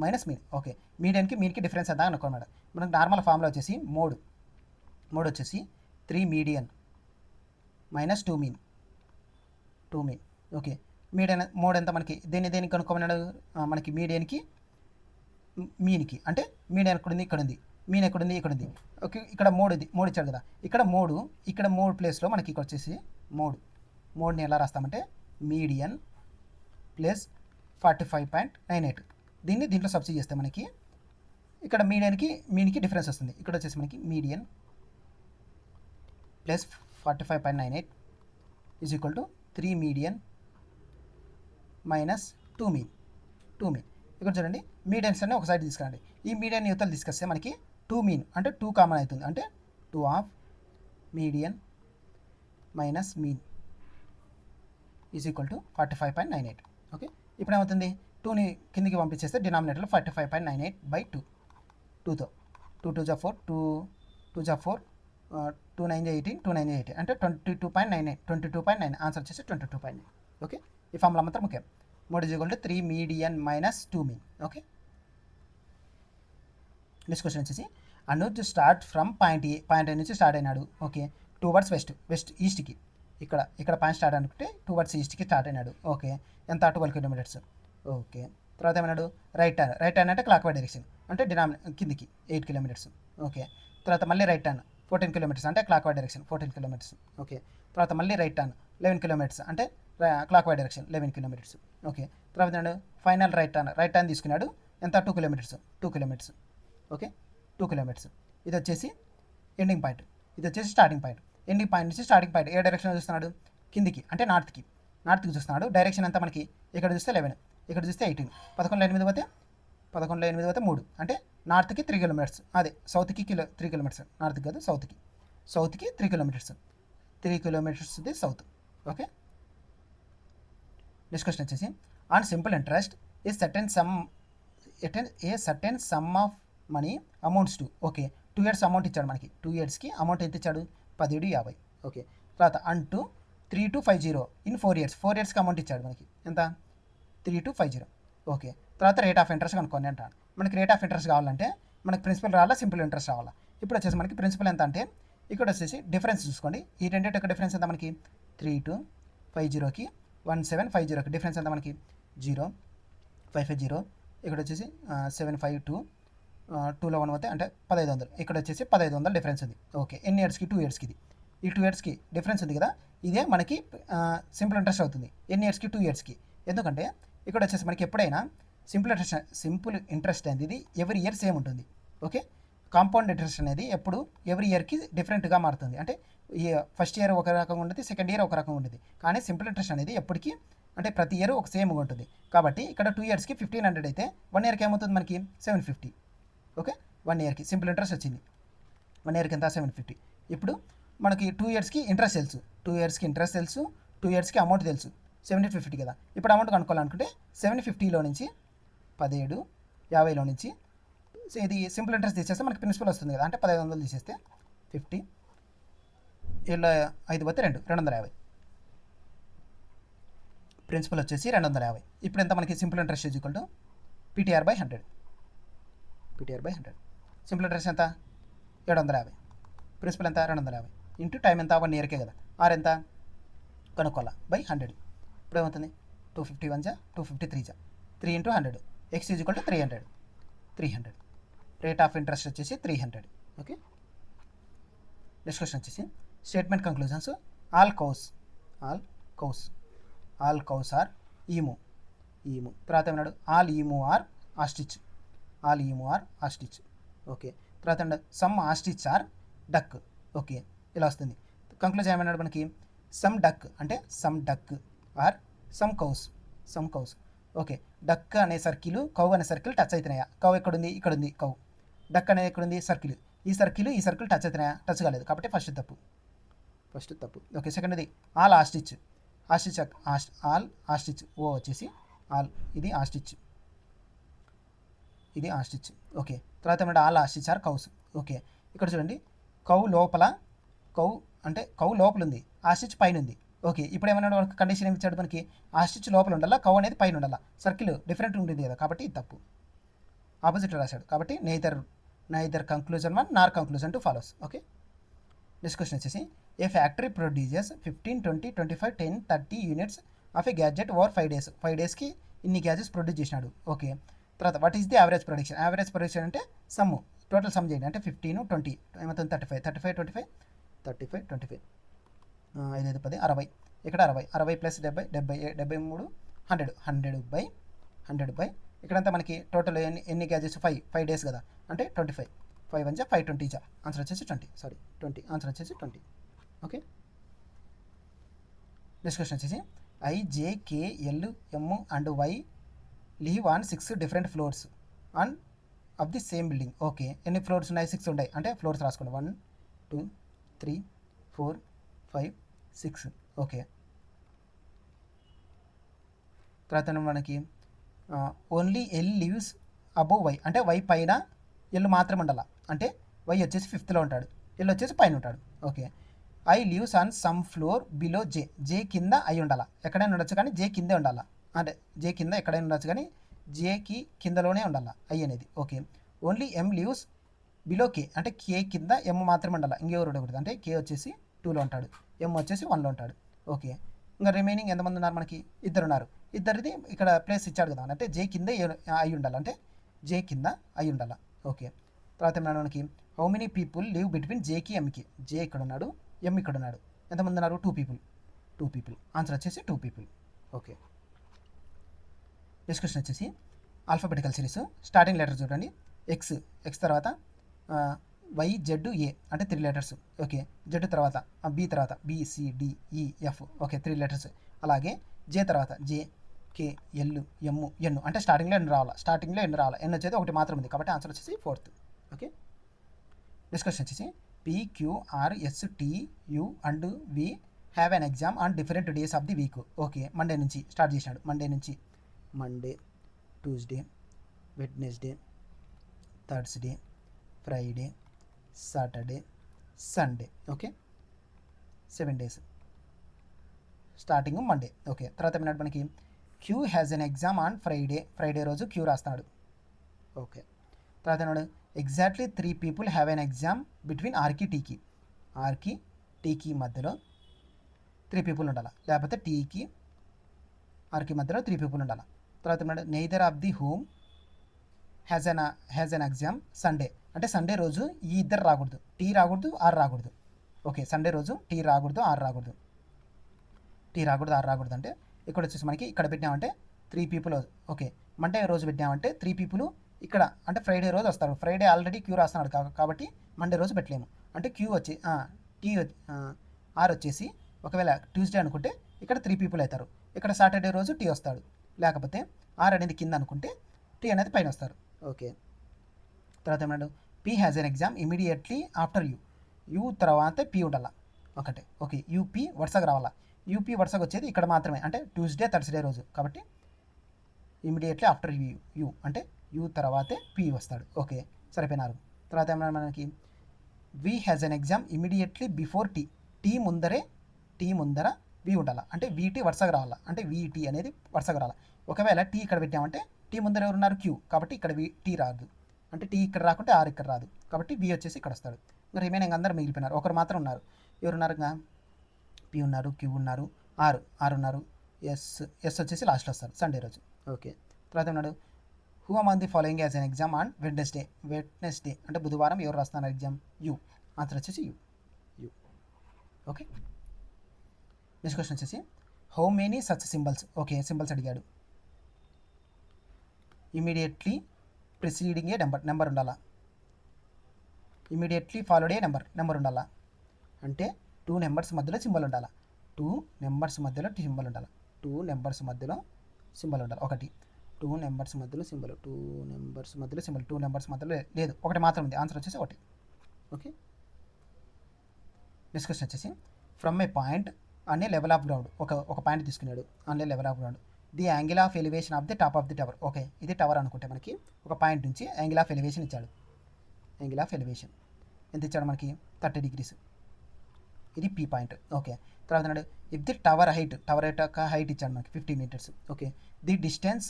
మైనస్ మీన్. ఓకే, మీన్కి డిఫరెన్స్ ఎంత అనుకోమాట. మనకు నార్మల్ ఫామ్లో వచ్చేసి మోడ్ వచ్చేసి 3 median minus 2 mean. Okay, mode ఎంత మనకి? దేనికి కనుక్కోమన్నాడు? మనకి మీన్కి అంటే మీడియన్ ఎక్కడుంది? ఇక్కడ ఉంది. మీన్ ఎక్కడుంది? ఇక్కడ ఉంది. ఓకే, ఇక్కడ మోడ్ ఇచ్చాడు కదా, ఇక్కడ మోడ్ ప్లేస్లో మనకి ఇక్కడ వచ్చేసి మోడ్ని ఎలా రాస్తామంటే మీడియన్ ప్లస్ 45.98. దీంట్లో సబ్స్టిట్యూట్ చేస్తే మనకి ఇక్కడ మీన్కి డిఫరెన్స్ వస్తుంది. ఇక్కడ వచ్చేసి మనకి median plus 45.98 is equal to 3 median minus 2 mean. ఇక్కడ చూడండి మీడియన్స్ అన్నీ ఒక సైడ్ తీసుకురండి. ఈ మీడియన్ యువతలు తీసుకొస్తే మనకి 2 మీన్ అంటే 2 కామన్ అవుతుంది, అంటే 2 of median minus mean is equal to 45.98. Okay, ఇప్పుడు ఏమవుతుంది? 2ని కిందికి పంపించేస్తే డినామినేటర్లో 45.98/2. 2తో 2 2 4 2 2 4 2 9 18 2 9 18 అంటే 22.9. ఆన్సర్ వచ్చేసి 22.9. ఓకే, ఈ ఫార్ములా మాత్రం ముఖ్యం. Mode is equal to 3 median minus 2 mean. Okay, next question వచ్చేసి Anuj start from point A నుంచి స్టార్ట్ అయినాడు. ఓకే, టువర్డ్స్ వెస్ట్ ఈస్ట్కి. ఇక్కడ పాయింట్ స్టార్ట్ అనుకుంటే టువర్డ్స్ ఈస్ట్కి స్టార్ట్ అయినాడు. ఓకే, ఎంత? 12 కిలోమీటర్స్. ఓకే, తర్వాత ఏమన్నాడు? రైట్ టర్న్ అంటే క్లాక్ వైజ్ డైరెక్షన్ అంటే కిందికి 8 కిలోమీటర్స్. ఓకే, తర్వాత మళ్ళీ రైట్ టర్న్ 14 కిలోమీటర్స్ అంటే clock wide direction 14 kilometres. Okay, తర్వాత మళ్ళీ రైట్ టర్న్ 11 కిలోమీటర్స్ అంటే clock wide direction 11 kilometres. Okay, తర్వాత ఫైనల్ రైట్ టర్న్ తీసుకున్నాడు ఎంత 2 కిలోమీటర్స్ 2 కిలోమీటర్స్. Okay, 2 kilometres. ఇది వచ్చేసి ఎండింగ్ పాయింట్, ఇది వచ్చేసి స్టార్టింగ్ పాయింట్. ఎండింగ్ పాయింట్ నుంచి స్టార్టింగ్ పాయింట్ ఏ డైరెక్షన్ చూస్తున్నాడు, కిందికి అంటే నార్త్కి చూస్తున్నాడు. డైరెక్షన్ అంతా మనకి ఇక్కడ చూస్తే 11, ఇక్కడ చూస్తే 18, 11 పోతే 3 అంటే నార్త్కి 3 కిలోమీటర్స్, అదే సౌత్కి 3 కిలోమీటర్స్, నార్త్కి కాదు సౌత్కి 3 kilometres, 3 kilometres the south. Okay, next question వచ్చేసి on simple interest a certain sum of money amounts to. Okay, 2 years amount ఇచ్చాడు మనకి, 2 yearsకి అమౌంట్ ఎంత ఇచ్చాడు 1750. ఓకే, తర్వాత అంటూ 3 to 50 ఇన్ 4 years, 4 yearsకి అమౌంట్ ఇచ్చాడు మనకి ఎంత 3 to 50. ఓకే, తర్వాత రేట్ ఆఫ్ ఇంట్రెస్ట్ కనుక్కోండి అంటాడు. మనకి రేట్ ఆఫ్ ఇంట్రెస్ట్ కావాలంటే మనకి ప్రిన్సిపల్ రావాలా, సింపుల్ ఇంట్రెస్ట్ రావాలా. ఇప్పుడు వచ్చేసి మనకి ప్రిన్సిపల్ ఎంత అంటే ఇక్కడ వచ్చేసి డిఫరెన్స్ చూసుకోండి. ఈ రెండింటి యొక్క డిఫరెన్స్ ఎంత మనకి 3 to 50కి 1750కి డిఫరెన్స్ ఎంత మనకి 0,550. ఇక్కడ వచ్చేసి 752 2లో 1 పోతే అంటే 1500. ఇక్కడ వచ్చేసి 1500 డిఫరెన్స్ ఉంది. ఓకే, ఎన్ని ఇయర్స్కి 2 yearsకి ఇది, ఈ 2 yearsకి డిఫరెన్స్ ఉంది కదా, ఇదే మనకి సింపుల్ ఇంట్రెస్ట్ అవుతుంది. ఎన్ని ఇయర్స్కి 2 yearsకి. ఎందుకంటే ఇక్కడ వచ్చేసి మనకి ఎప్పుడైనా సింపుల్ ఇంట్రెస్ట్ అనేది ఎవ్రీ ఇయర్ సేమ్ ఉంటుంది. ఓకే, కాంపౌండ్ ఇంట్రెస్ట్ అనేది ఎప్పుడు ఎవ్రీ ఇయర్కి డిఫరెంట్గా మారుతుంది. అంటే ఈ ఫస్ట్ ఇయర్ ఒక రకంగా ఉంటుంది, సెకండ్ ఇయర్ ఒక రకంగా ఉంటుంది. కానీ సింపుల్ ఇంట్రెస్ట్ అనేది ఎప్పటికీ అంటే ప్రతి ఇయర్ ఒక సేమ్గా ఉంటుంది. కాబట్టి ఇక్కడ 2 yearsకి 1500 అయితే 1 yearకి ఏమవుతుంది మనకి 750. ఓకే, 1 yearకి సింపుల్ ఇంట్రెస్ట్ వచ్చింది, 1 yearకి ఎంత 750. ఇప్పుడు మనకి 2 yearsకి ఇంట్రెస్ట్ తెలుసు, 2 yearsకి ఇంట్రెస్ట్ తెలుసు, 2 yearsకి అమౌంట్ తెలుసు 750 కదా. ఇప్పుడు అమౌంట్ కనుక్కోవాలనుకుంటే 750లో నుంచి 1750లో నుంచి ఇది సింపుల్ ఇంట్రెస్ట్ తీసేస్తే మనకి ప్రిన్సిపల్ వస్తుంది కదా, అంటే 1500 తీసేస్తే 50 ఇలా 5 పోతే 250. ప్రిన్సిపల్ వచ్చేసి 250. ఇప్పుడు ఎంత మనకి simple interest equal to PTR/100. Simple interest ఎంత 750, ప్రిన్సిపల్ ఎంత 250 ఇంటూ టైం ఎంత 1 yearకే కదా, ఆర్ ఎంత కనుక్కోవాలా బై 100. ఇప్పుడు ఏమవుతుంది 251 జా 253 జా 3 into 100 x is equal to 300. Rate of interest వచ్చేసి 300. ఓకే, నెక్స్ట్ క్వశ్చన్ వచ్చేసి statement conclusions all cows are emu. తర్వాత ఏమన్నాడు all emu are ostrich. Okay, తర్వాత some ostrich are duck. Okay, ఇలా వస్తుంది. కంక్లూజన్ ఏమన్నాడు మనకి సమ్ డక్ అంటే some duck are some cows. Okay, duck అనే సర్కిల్ కౌ అనే సర్కిల్ టచ్ అవుతున్నాయా, కౌ ఎక్కడుంది ఇక్కడ ఉంది కౌ, డక్ అనేది ఎక్కడుంది సర్కిల్, ఈ సర్కిల్ టచ్ అవుతున్నాయా, టచ్ కాలేదు కాబట్టి ఫస్ట్ తప్పు. ఓకే, సెకండ్ది ఆల్ ఆస్టిచ్ ఓ వచ్చేసి ఆల్, ఇది ఆస్టిచ్. ఓకే, తర్వాత ఏమంటే all ostrich are cows. Okay, ఇక్కడ చూడండి కౌ లోపల ఉంది, ఆస్టిచ్ పైన ఉంది. ఓకే, ఇప్పుడు ఏమన్నా కండిషన్ ఏమి ఇచ్చాడు మనకి ఆస్టిచ్ లోపల ఉండాలా, కౌ అనేది పైన ఉండాలా, సర్కిల్ డిఫరెంట్ ఉంటుంది కదా, కాబట్టి ఇది తప్పు, ఆపోజిట్ రాశాడు. కాబట్టి neither conclusion 1 nor conclusion 2 follows. Okay, next question వచ్చేసి a factory produces 15, 20, 25, 10, 30 units of a gadget over 5 days. 5 daysకి ఇన్ని గ్యాడ్జెట్స్ ప్రొడ్యూస్ చేసినాడు. ఓకే, తర్వాత what is the average production అంటే టోటల్ సమ్ చేయండి. అంటే 15, 20 ఏమవుతుంది 35, 25, 5, 5, 10, 60. ఇక్కడ 60 ప్లస్ 70, 73, 100 బై ఇక్కడంతా మనకి టోటల్ ఎన్ని గ్యాడ్జెట్స్ 5 days కదా, అంటే 25, 5 1 5 20 ఆన్సర్ వచ్చేసి 20. ఆన్సర్ వచ్చేసి 20. ఓకే, నెక్స్ట్ క్వశ్చన్ వచ్చేసి IJKLM and Y live on 6 different floors of the same building. Okay, ఎన్ని ఫ్లోర్స్ ఉన్నాయి 6 ఉన్నాయి, అంటే ఫ్లోర్స్ రాసుకోండి 1 2 3 4 5 6. ఓకే, తర్వాత మనకి only L lives above Y, అంటే వై పైన ఎల్ మాత్రం ఉండాలి, అంటే వై వచ్చేసి 5th ఉంటాడు, ఎల్ వచ్చేసి పైన ఉంటాడు. Okay, I lives on some floor below J కింద అయి ఉండాలా, ఎక్కడైనా ఉండొచ్చు కానీ జే కిందే ఉండాలా, అంటే జే కింద ఎక్కడైనా ఉండొచ్చు కానీ జేకి కిందలోనే ఉండాలా ఐ అనేది. Okay, only M lives below K, అంటే కే కింద ఎం మాత్రమే ఉండాలి, ఇంకెవరు ఉండకూడదు. అంటే కే వచ్చేసి 2లో ఉంటాడు, ఎం వచ్చేసి 1లో ఉంటాడు. ఓకే, ఇంకా రిమైనింగ్ ఎంతమంది ఉన్నారు మనకి 2 ఉన్నారు. ఇద్దరిది ఇక్కడ ప్లేస్ ఇచ్చాడు కదా, అంటే జే కింద అయి ఉండాలి, అంటే జే కింద అయి ఉండాలి. ఓకే, తర్వాత మనకి how many people live between జేకి ఎంకి. జే ఇక్కడ ఉన్నాడు, ఎం ఇక్కడ ఉన్నాడు. ఎంతమంది ఉన్నారు? 2 పీపుల్. ఆన్సర్ వచ్చేసి 2 పీపుల్. ఓకే. నెక్స్ట్ క్వశ్చన్ వచ్చేసి ఆల్ఫాబెటికల్ సిరీస్. స్టార్టింగ్ లెటర్ చూడండి. ఎక్స్ తర్వాత వై జెడ్ ఏ అంటే 3 లెటర్స్. ఓకే. జెడ్ తర్వాత బి తర్వాత BCDEF. Okay, 3 letters. అలాగే జే తర్వాత JK L M N అంటే స్టార్టింగ్లో ఎన్ని రావాలి. ఎన్ వచ్చేది ఒకటి మాత్రం ఉంది కాబట్టి ఆన్సర్ వచ్చేసి 4th. ఓకే. నెక్స్ట్ క్వశ్చన్ వచ్చేసి PQRSTU and V have an exam on different days of the week. Okay, Monday నుంచి స్టార్ట్ చేసినాడు. Monday, Tuesday, Wednesday, Thursday, Friday, Saturday, Sunday. Okay, 7 days. Starting Monday. Okay. తర్వాత ఏమన్నాడు మనకి? Q has an exam on Friday రోజు Q రాస్తున్నాడు. Okay. తర్వాత ఏమన్నాడు? Exactly 3 people have an exam between ఆర్కి టీకి మధ్యలో 3 people ఉండాలి, లేకపోతే టీకి ఆర్కి మధ్యలో 3 people ఉండాలి. తర్వాత ఏమన్నాడు? Neither of the home has an exam Sunday అంటే సండే రోజు ఈ ఇద్దరు రాకూడదు, టీ రాకూడదు, ఆర్ రాకూడదు. ఓకే, సండే రోజు టీ రాకూడదు, ఆర్ రాకూడదు. ఆర్ రాకూడదు అంటే ఇక్కడ వచ్చేసి మనకి ఇక్కడ పెట్టామంటే 3 people. ఓకే, మండే రోజు పెట్టామంటే 3 people ఇక్కడ అంటే ఫ్రైడే రోజు వస్తారు. ఫ్రైడే ఆల్రెడీ క్యూ రాస్తున్నాడు కాబట్టి మండే రోజు పెట్టలేము. అంటే క్యూ వచ్చి ఆర్ వచ్చేసి ఒకవేళ ట్యూస్డే అనుకుంటే ఇక్కడ 3 people అవుతారు. ఇక్కడ సాటర్డే రోజు టీ వస్తాడు, లేకపోతే ఆర్ అనేది కింద అనుకుంటే టీ అనేది పైన వస్తారు. ఓకే. తర్వాత ఏమన్నాడు? P has an exam immediately after U తర్వాత పీ ఉండాలా ఒకటే. ఓకే, యూపీ వరుసగా రావాలా. యూపీ వరుసగా వచ్చేది ఇక్కడ మాత్రమే అంటే ట్యూస్డే, థర్స్డే రోజు కాబట్టి ఇమీడియట్లీ ఆఫ్టర్ యూ అంటే యూ తర్వాతే పీ వస్తాడు. ఓకే, సరిపోయినారు. తర్వాత ఏమన్నా మనకి? V has an exam immediately before T ముందర వి ఉండాలా అంటే వీటీ వరుసగా రావాలా అంటే వీటీ అనేది వరుసగా రావాలా. ఒకవేళ టీ ఇక్కడ పెట్టామంటే టీ ముందర ఎవరున్నారు? క్యూ, కాబట్టి ఇక్కడ టీ రాదు. అంటే టీ ఇక్కడ రాకుంటే ఆర్ ఇక్కడ రాదు కాబట్టి వి వచ్చేసి ఇక్కడ వస్తాడు. ఇంకా రిమైనింగ్ అందరూ మిగిలిపోయినారు. ఒకరు మాత్రం ఉన్నారు. ఎవరున్నారు? ఇంకా పి ఉన్నారు, క్యూ ఉన్నారు, ఆర్ ఉన్నారు, ఎస్ వచ్చేసి లాస్ట్లో వస్తారు సండే రోజు. ఓకే. తర్వాత ఉన్నాడు? Who among the following as an exam on Wednesday అంటే బుధవారం ఎవరు రాస్తున్నారు ఎగ్జామ్? యూ. ఆన్సర్ వచ్చేసి యూ. ఓకే. నెక్స్ట్ క్వశ్చన్ వచ్చేసి how many such symbols. Okay, symbols అడిగాడు. ఇమీడియట్లీ ప్రిసీడింగ్ ఏ నెంబర్ ఉండాలా, ఇమీడియట్లీ ఫాలోడ్ ఏ నెంబర్ ఉండాలా అంటే 2 numbers మధ్యలో సింబల్ ఉండాలా. 2 numbers మధ్యలో సింబల్ ఉండాలి. 2 numbers మధ్యలో సింబల్ ఉండాలి. ఒకటి 2 numbers మధ్యలో సింబల్, 2 numbers మధ్యలో లేదు, ఒకటి మాత్రం ఉంది. ఆన్సర్ వచ్చేసి ఒకటి. ఓకే. నెక్స్ట్ క్వశ్చన్ వచ్చేసి ఫ్రమ్ ఏ పాయింట్ అనే లెవెల్ ఆఫ్ గ్రౌండ్. ఒక పాయింట్ తీసుకున్నాడు అనే level of ground. The angle of elevation of the top of the tower. Okay, ఇది టవర్ అనుకుంటే మనకి ఒక పాయింట్ నుంచి యాంగిల్ ఆఫ్ ఎలివేషన్ ఇచ్చాడు. యాంగిల్ ఆఫ్ ఎలివేషన్ ఎంత ఇచ్చాడు మనకి? 30 degrees. ఇది పీ పాయింట్. ఓకే. తర్వాత అన్నాడు ఇఫ్ ది టవర్ యొక్క హైట్ ఇచ్చాడు మనకి 50 meters. Okay, the distance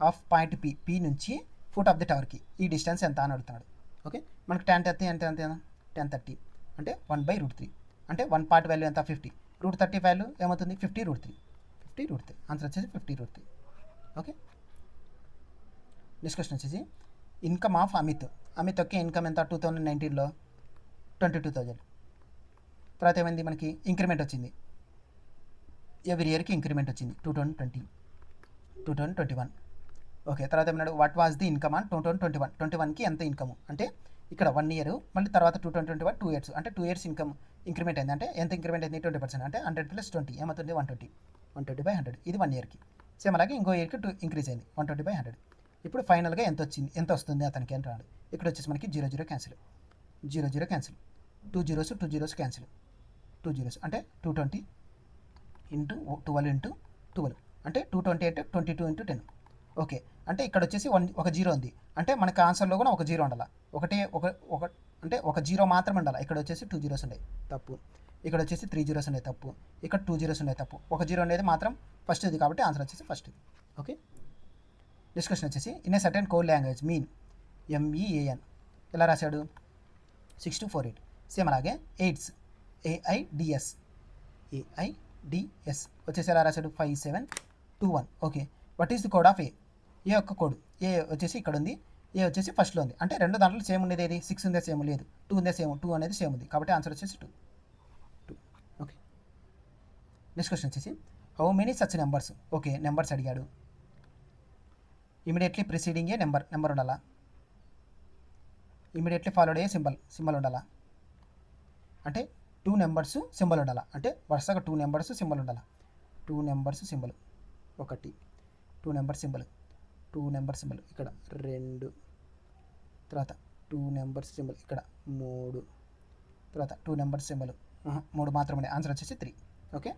of point P నుంచి ఫుట్ ఆఫ్ ది టవర్కి ఈ డిస్టెన్స్ ఎంత అని అడుగుతున్నాడు. ఓకే, మనకి tan 30 అంటే 1/√3 అంటే 1 part వాల్యూ ఎంత? 50. √30 వాల్యూ ఏమవుతుంది? 50√3. ఆన్సర్ వచ్చేసి 50√3. ఓకే. నెక్స్ట్ క్వశ్చన్ వచ్చేసి ఇన్కమ్ ఆఫ్ అమిత్ యొక్క ఇన్కమ్ ఎంత 2019లో? 22,000. తర్వాత ఏమైంది మనకి? ఇంక్రిమెంట్ వచ్చింది. ఎవ్రీ ఇయర్కి ఇంక్రిమెంట్ వచ్చింది 2020, 2021. ఓకే. తర్వాత ఏమన్నాడు? What was the income on 2021? 21కి ఎంత ఇన్కమ్ అంటే ఇక్కడ 1 year, మళ్ళీ తర్వాత 2021 2 years అంటే 2 years ఇన్కమ్ ఇంక్రిమెంట్ అయింది. అంటే ఎంత ఇంక్రిమెంట్ అయింది? 20% అంటే 100 + 20 ఏమవుతుంది? 120/100. ఇది 1 yearకి. సేమ్ అలాగే ఇంకో ఇయర్కి ఇంక్రీజ్ అయింది 120/100. ఇప్పుడు ఫైనల్గా ఎంత వస్తుంది అతనికి అంటున్నాడు. ఇక్కడ వచ్చేసి మనకి 0 cancel, 0 cancel, 2 zeros cancel, 2 zeros అంటే 220 × 12 × 12 అంటే 220 అంటే 22 × 10. ఓకే, అంటే ఇక్కడ వచ్చేసి ఒక 0 ఉంది అంటే మనకు ఆన్సర్లో కూడా ఒక 0 ఉండాలి. అంటే ఒక 0 మాత్రమే ఉండాలి. ఇక్కడ వచ్చేసి 2 zeros ఉన్నాయి, తప్పు. ఇక్కడ వచ్చేసి 3 zeros ఉన్నాయి, తప్పు. ఇక్కడ 2 zeros ఉన్నాయి, తప్పు. ఒక 0 అనేది మాత్రం ఫస్ట్ ఇది కాబట్టి ఆన్సర్ వచ్చేసి ఫస్ట్. ఓకే. నెక్స్ట్ క్వశ్చన్ వచ్చేసి in a certain code language mean MEAN ఎలా రాశాడు? 6248. సేమ్ అలాగే ఎయిడ్స్ AIDS వచ్చేసి ఎలా రాశాడు? 5721. Okay, what is the code of A యొక్క కోడ్? ఏ వచ్చేసి ఇక్కడ ఉంది, ఏ వచ్చేసి ఫస్ట్లో ఉంది. అంటే రెండు దాంట్లో సేమ్ ఉండేది ఏది? 6 ఉందే సేమ్ లేదు, 2 ఉందే సేమ్, 2 అనేది సేమ్ ఉంది. కాబట్టి ఆన్సర్ వచ్చేసి 2. ఓకే. నెక్స్ట్ క్వశ్చన్ వచ్చేసి how many such numbers. Okay, numbers అడిగాడు. ఇమీడియట్లీ ప్రిసీడింగ్ ఏ నెంబర్ ఉండాలా? ఇమీడియట్లీ ఫాలోడ్ అయ్యే సింబల్ ఉండాలా? అంటే 2 నెంబర్స్ సింబల్ ఉండాలా? అంటే వరుసగా 2 నెంబర్స్ సింబల్ ఉండాలా? 2 నెంబర్స్ సింబల్, ఒకటి 2 నెంబర్ సింబల్, 2 నెంబర్ సింబల్ ఇక్కడ 2, తర్వాత 2 నెంబర్స్ సింబల్ ఇక్కడ 3, తర్వాత 2 నెంబర్స్ సింబల్ 3 మాత్రమే. ఆన్సర్ వచ్చేసి 3. ఓకే.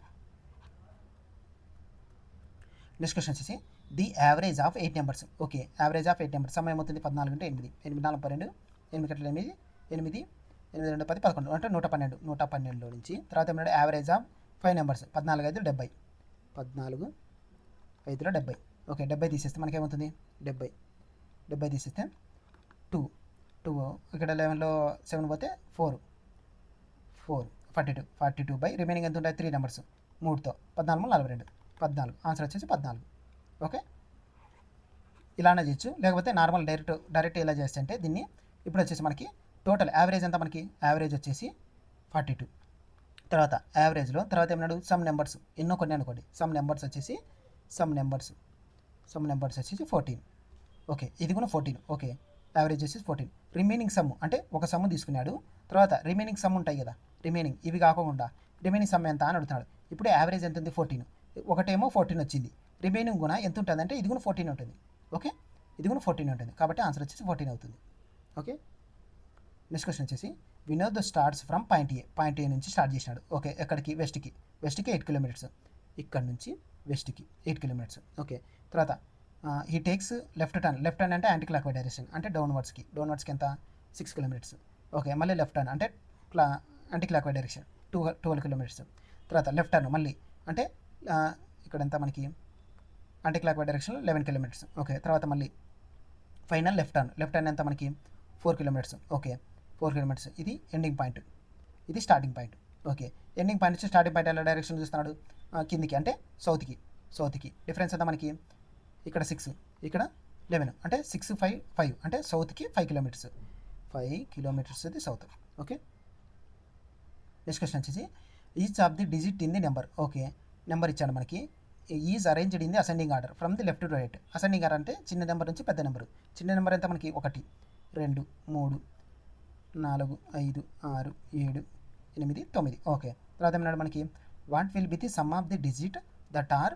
నెక్స్ట్ క్వశ్చన్ వచ్చేసి the average of 8 numbers. Okay, average of 8 numbers. సమయం అవుతుంది 14 అంటే 8, 8 4 12, 8 గంటల 8, 8 8 2 10 11 అంటే 112. 112లో నుంచి తర్వాత ఏమన్నాడు? Average of 5 numbers. 14 5 70, 14 5లో 70. ఓకే, 70 తీసేస్తే మనకేమవుతుంది? 70 తీసేస్తే 2 ఇక్కడ 11లో 7 పోతే 4 42 బై రిమైనింగ్ ఎంత ఉంటాయి? 3 నెంబర్స్ 3తో 14 42 14. ఆన్సర్ వచ్చేసి 14. ఓకే, ఇలానే చేయొచ్చు. లేకపోతే నార్మల్ డైరెక్ట్ ఎలా చేస్తే అంటే దీన్ని ఇప్పుడు వచ్చేసి మనకి టోటల్ యావరేజ్ ఎంత? మనకి యావరేజ్ వచ్చేసి 42. తర్వాత యావరేజ్లో తర్వాత ఏమన్నాడు? సమ్ నెంబర్స్, ఎన్నో కొన్ని అనుకోండి. సమ్ నెంబర్స్ వచ్చేసి 14. ఓకే, ఇది కూడా 14. ఓకే, యావరేజ్ వచ్చేసి 14. రిమైనింగ్ సమ్ అంటే ఒక సమ్ తీసుకున్నాడు. తర్వాత రిమైనింగ్ సమ్ ఉంటాయి కదా, రిమైనింగ్ ఇవి కాకుండా రిమైనింగ్ సమ్ ఎంత అని అడుగుతున్నాడు. ఇప్పుడు యావరేజ్ ఎంత ఉంది? 14. ఒకటేమో 14 వచ్చింది. రిమైనింగ్ కూడా ఎంత ఉంటుంది అంటే ఇది కూడా 14 ఉంటుంది. ఓకే, ఇది కూడా 14 ఉంటుంది. కాబట్టి ఆన్సర్ వచ్చేసి 14 అవుతుంది. ఓకే. నెక్స్ట్ క్వశ్చన్ వచ్చేసి Vinod starts from point A నుంచి స్టార్ట్ చేసినాడు. ఓకే, ఎక్కడికి? వెస్ట్కి 8 కిలోమీటర్స్. ఇక్కడ నుంచి వెస్ట్కి 8 కిలోమీటర్స్. ఓకే, తర్వాత హీ టేక్స్ లెఫ్ట్ టర్న్ అంటే యాంటీ క్లాక్ డైరెక్షన్, అంటే డౌన్వర్డ్స్కి ఎంత? 6 కిలోమీటర్స్. ఓకే, మళ్ళీ లెఫ్ట్ టర్న్ అంటే యాంటీ క్లాక్ డైరెక్షన్ 12 కిలోమీటర్స్. తర్వాత లెఫ్ట్ టర్న్ మళ్ళీ అంటే ఇక్కడ ఎంత మనకి? యాంటీ క్లాక్ డైరెక్షన్లో 11 కిలోమీటర్స్. ఓకే, తర్వాత మళ్ళీ ఫైనల్ లెఫ్ట్ టర్న్ ఎంత మనకి? 4 కిలోమీటర్స్. Okay, 4 kilometres. ఇది ఎండింగ్ పాయింట్, ఇది starting point. Okay, ending point నుంచి స్టార్టింగ్ పాయింట్ ఎలా డైరెక్షన్ చూస్తున్నాడు? కిందికి అంటే సౌత్కి. డిఫరెన్స్ ఎంత మనకి? ఇక్కడ 6, ఇక్కడ 11 అంటే 6 5 అంటే సౌత్కి 5 కిలోమీటర్స్. 5 కిలోమీటర్స్ ఇది సౌత్. ఓకే. నెక్స్ట్ క్వశ్చన్ వచ్చేసి each of the digit in the number. Okay, number ఇచ్చాడు మనకి. Is arranged in the ascending order from the left to right. Ascending order అంటే చిన్న నెంబర్ నుంచి పెద్ద నెంబరు. చిన్న నెంబర్ ఎంత మనకి? 1 2 3 4 5 6 7 8 9. ఓకే, తర్వాత ఏమన్నాడు మనకి? What will be the some of the digit that or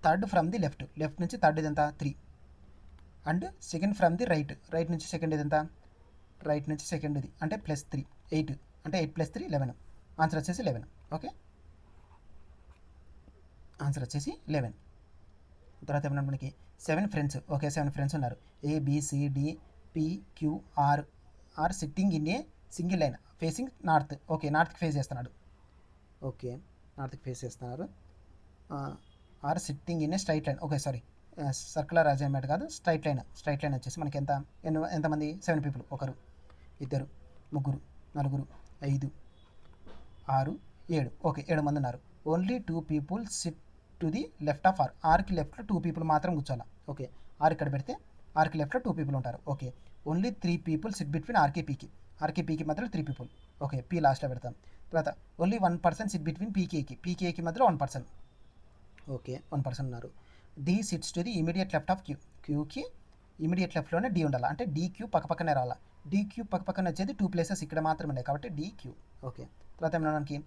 third from the left నుంచి థర్డ్ ఇది ఎంత? 3 and second from the right నుంచి సెకండ్ ఇది ఎంత? రైట్ నుంచి సెకండ్ ఇది అంటే +3 8 అంటే 8 + 3 11. ఆన్సర్ వచ్చేసి 11. ఓకే, ఆన్సర్ వచ్చేసి 11. తర్వాత ఏమన్నా మనకి 7 ఫ్రెండ్స్. ఓకే, 7 ఫ్రెండ్స్ ఉన్నారు. ABCDPQR are sitting in a single line facing north. Okay, నార్త్కి ఫేస్ చేస్తున్నాడు. ఓకే, నార్త్కి ఫేస్ చేస్తున్నారు. Are sitting in a straight line. Okay, sorry, circular arrangement కాదు, స్ట్రైట్ లైన్ వచ్చేసి మనకి ఎంతమంది? 7 పీపుల్. 1 2 3 4 5 6 7. ఓకే, 7 మంది ఉన్నారు. Only 2 people sit to the left of ఆర్కి లెఫ్ట్లో 2 పీపుల్ మాత్రం కూర్చోాలా. ఓకే, ఆర్ ఇక్కడ పెడితే ఆర్కి లెఫ్ట్లో 2 పీపుల్ ఉంటారు. Okay, only 3 people sit between ఆర్కి పీకి మధ్యలో 3 పీపుల్. ఓకే, పీ లాస్ట్లో పెడతాం. తర్వాత ఓన్లీ 1 పర్సన్ సిట్ బిట్వీన్ పీకేకి మధ్యలో 1 పర్సన్. ఓకే, 1 పర్సన్ ఉన్నారు. D sits to the immediate left of క్యూకి ఇమీడియట్ లెఫ్ట్లోనే డి ఉండాలి. అంటే DQ పక్కనే రావాలా. DQ పక్కన వచ్చేది 2 ప్లేసెస్ ఇక్కడ మాత్రమే ఉన్నాయి కాబట్టి DQ. ఓకే, తర్వాత ఏమన్నా మనకి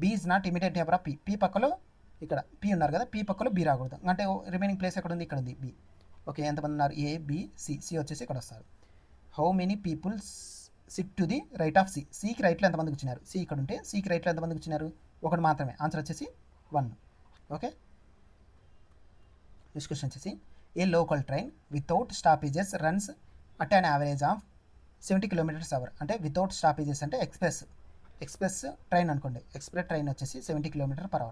B is not immediate neighbour of P పక్కలో ఇక్కడ పీ ఉన్నారు కదా, పీ పక్కలో బి రాకూడదు. అంటే రిమైనింగ్ ప్లేస్ ఎక్కడ ఉంది? ఇక్కడ ఉంది, బి. ఓకే, ఎంతమంది ఉన్నారు? సి వచ్చేసి ఇక్కడ వస్తారు. How many peoples sit to the right of సికి రైట్లో ఎంతమంది కూర్చున్నారు? సి ఇక్కడ ఉంటే సికి రైట్లో ఎంతమంది కూర్చున్నారు? 1 మాత్రమే. ఆన్సర్ వచ్చేసి 1. ఓకే, నెక్స్ట్ క్వశ్చన్ వచ్చేసి a local train without stoppages runs at an average of 70 km/h. అంటే వితౌట్ స్టాపేజెస్ అంటే ఎక్స్ప్రెస్ ట్రైన్ అనుకోండి. ఎక్స్ప్రెస్ ట్రైన్ వచ్చేసి 70 km/h.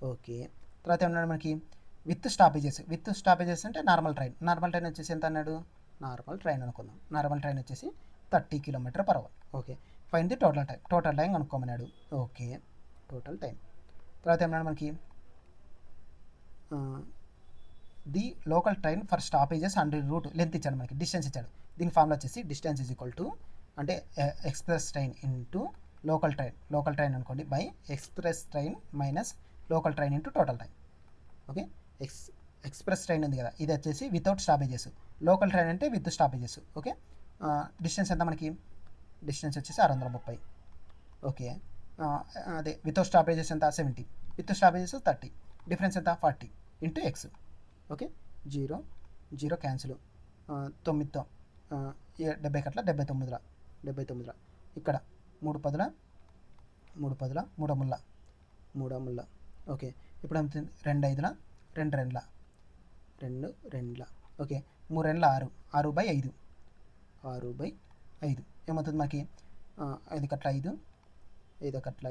ఓకే, తర్వాత ఏమన్నాడు మనకి? విత్ స్టాపేజెస్ అంటే నార్మల్ ట్రైన్ వచ్చేసి ఎంత అన్నాడు? నార్మల్ ట్రైన్ అనుకుందాం. నార్మల్ ట్రైన్ వచ్చేసి 30 km/h. Okay, fine the total time కనుక్కోమన్నాడు. Okay, total time. తర్వాత ఏమన్నాడు మనకి? The local train for stoppages and route length ఇచ్చాడు మనకి, డిస్టెన్స్ ఇచ్చాడు. దీని ఫార్ములా వచ్చేసి డిస్టెన్స్ ఈజ్ ఈక్వల్ టు అంటే express train into local train అనుకోండి by express train minus local train into total time. Okay, express train ఉంది కదా, ఇది వచ్చేసి వితౌట్ స్టాపేజెస్, లోకల్ ట్రైన్ అంటే విత్ స్టాపేజెస్. ఓకే, డిస్టెన్స్ ఎంత మనకి, డిస్టెన్స్ వచ్చేసి 630. ఓకే, అదే వితౌట్ స్టాపేజెస్ ఎంత 70, విత్ స్టాపేజెస్ 30, డిఫరెన్స్ ఎంత 40 ఇంటూ ఎక్స్. ఓకే, 0 0 క్యాన్సిల్, 9తో 70 కట్ల 79 ఇక్కడ 3 పదుల 3 ముళ్ళ. ఓకే, ఇప్పుడు ఏమవుతుంది 2 5ల 2 రెండ్ల. ఓకే, 3 రెండ్ల 6/5 ఏమవుతుంది మనకి 5 కట్ల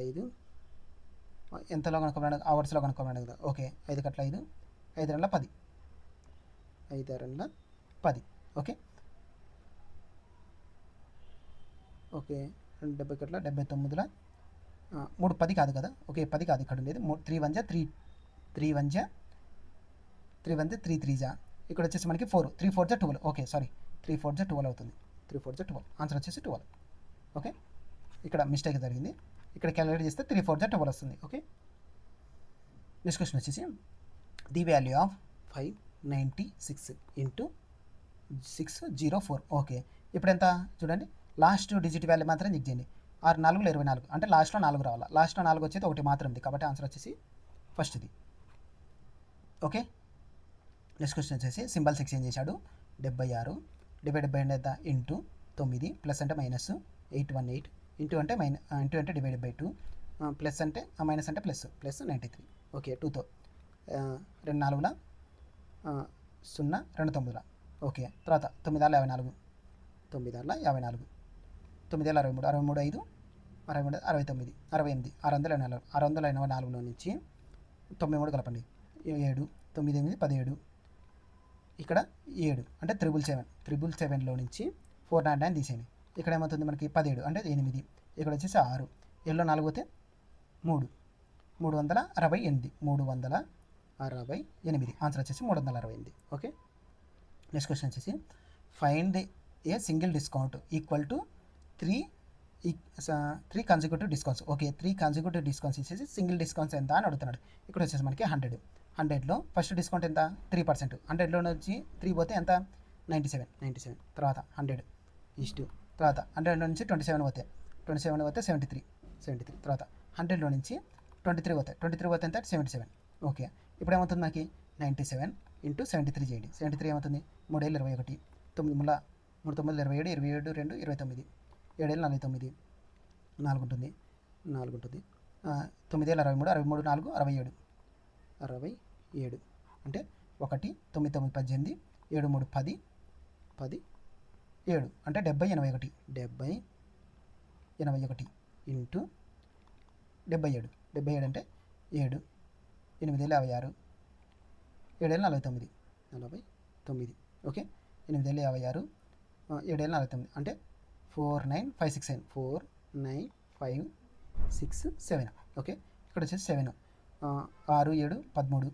5 ఎంతలో కనుక్కోమన్నాడు, అవర్స్లో కనుక్కోమన్నాడు కదా. ఓకే, 5 కట్ల 5 5 రెండ్ల 10 ఓకే ఓకే 70 కట్ల 79ల 3 10 కాదు కదా. ఓకే 10 కాదు ఇక్కడ ఉండేది, 3 1 3 3 ఇక్కడ వచ్చేసి మనకి 4 3 4 12. ఓకే సారీ 3 4 12 అవుతుంది, 3 4 12 ఆన్సర్ వచ్చేసి 12. ఓకే, ఇక్కడ మిస్టేక్ జరిగింది, ఇక్కడ క్యాలిక్యులేట్ చేస్తే 3 4 12 వస్తుంది. ఓకే, నెక్స్ట్ క్వశ్చన్ వచ్చేసి the value of 596 into 604. Okay, ఇప్పుడు ఎంత చూడండి, లాస్ట్ డిజిట్ వాల్యూ మాత్రం చెక్ చేయండి. 6 4 24 అంటే లాస్ట్లో 4 రావాలి, లాస్ట్లో 4 వచ్చేది 1 మాత్రం ఉంది కాబట్టి ఆన్సర్ వచ్చేసి ఫస్ట్ది. ఓకే, నెక్స్ట్ క్వశ్చన్ వచ్చేసి సింబల్స్ ఎక్స్చేంజ్ చేశాడు. 76 డివైడెడ్ బై ఎంత ఇంటూ 9 ప్లస్ అంటే మైనస్ 818 ఇంటూ అంటే డివైడెడ్ బై 2 ప్లస్ అంటే మైనస్ అంటే ప్లస్ 93. ఓకే 2తో 2 4ల 0 2 9ల. ఓకే, తర్వాత 9 6 54 9 6 54 9 63 5 69 68 684లో నుంచి 93 కలపండి 7 9 8 17 ఇక్కడ 7 అంటే 777లో నుంచి 499 తీసేయండి. ఇక్కడ ఏమవుతుంది మనకి 17 అంటే 8, ఇక్కడ వచ్చేసి 6, 7లో 4 పోతే 368 ఆన్సర్ వచ్చేసి 368. ఓకే, నెక్స్ట్ క్వశ్చన్ వచ్చేసి find a single discount equal to 3 consecutive discounts. Okay, 3 consecutive discounts ఇచ్చేసి సింగిల్ డిస్కౌంట్స్ ఎంత అని అడుగుతున్నాడు. ఇక్కడ వచ్చేసి మనకి 100లో ఫస్ట్ డిస్కౌంట్ ఎంత 3%, 100లో నుంచి 3 పోతే ఎంత 97, తర్వాత 100 తర్వాత 100లో నుంచి 27 పోతే 73, తర్వాత 100లో నుంచి 23 పోతే ఎంత 77. ఓకే, ఇప్పుడు ఏమవుతుంది మనకి 97 ఇంటూ 73 చేయండి. 73 ఏమవుతుంది 3 7 21 9 3 9 27 27 2 29 7 49 4 ఉంటుంది 9 63 4 67 అంటే 1 9 9 18 7 3 10 7 అంటే 70 81 ఇంటూ 77 అంటే 7 8 56 7 49. ఓకే, 8 56 7 49 అంటే 49567. ఓకే, ఇక్కడ వచ్చేసి 7 6 7 13.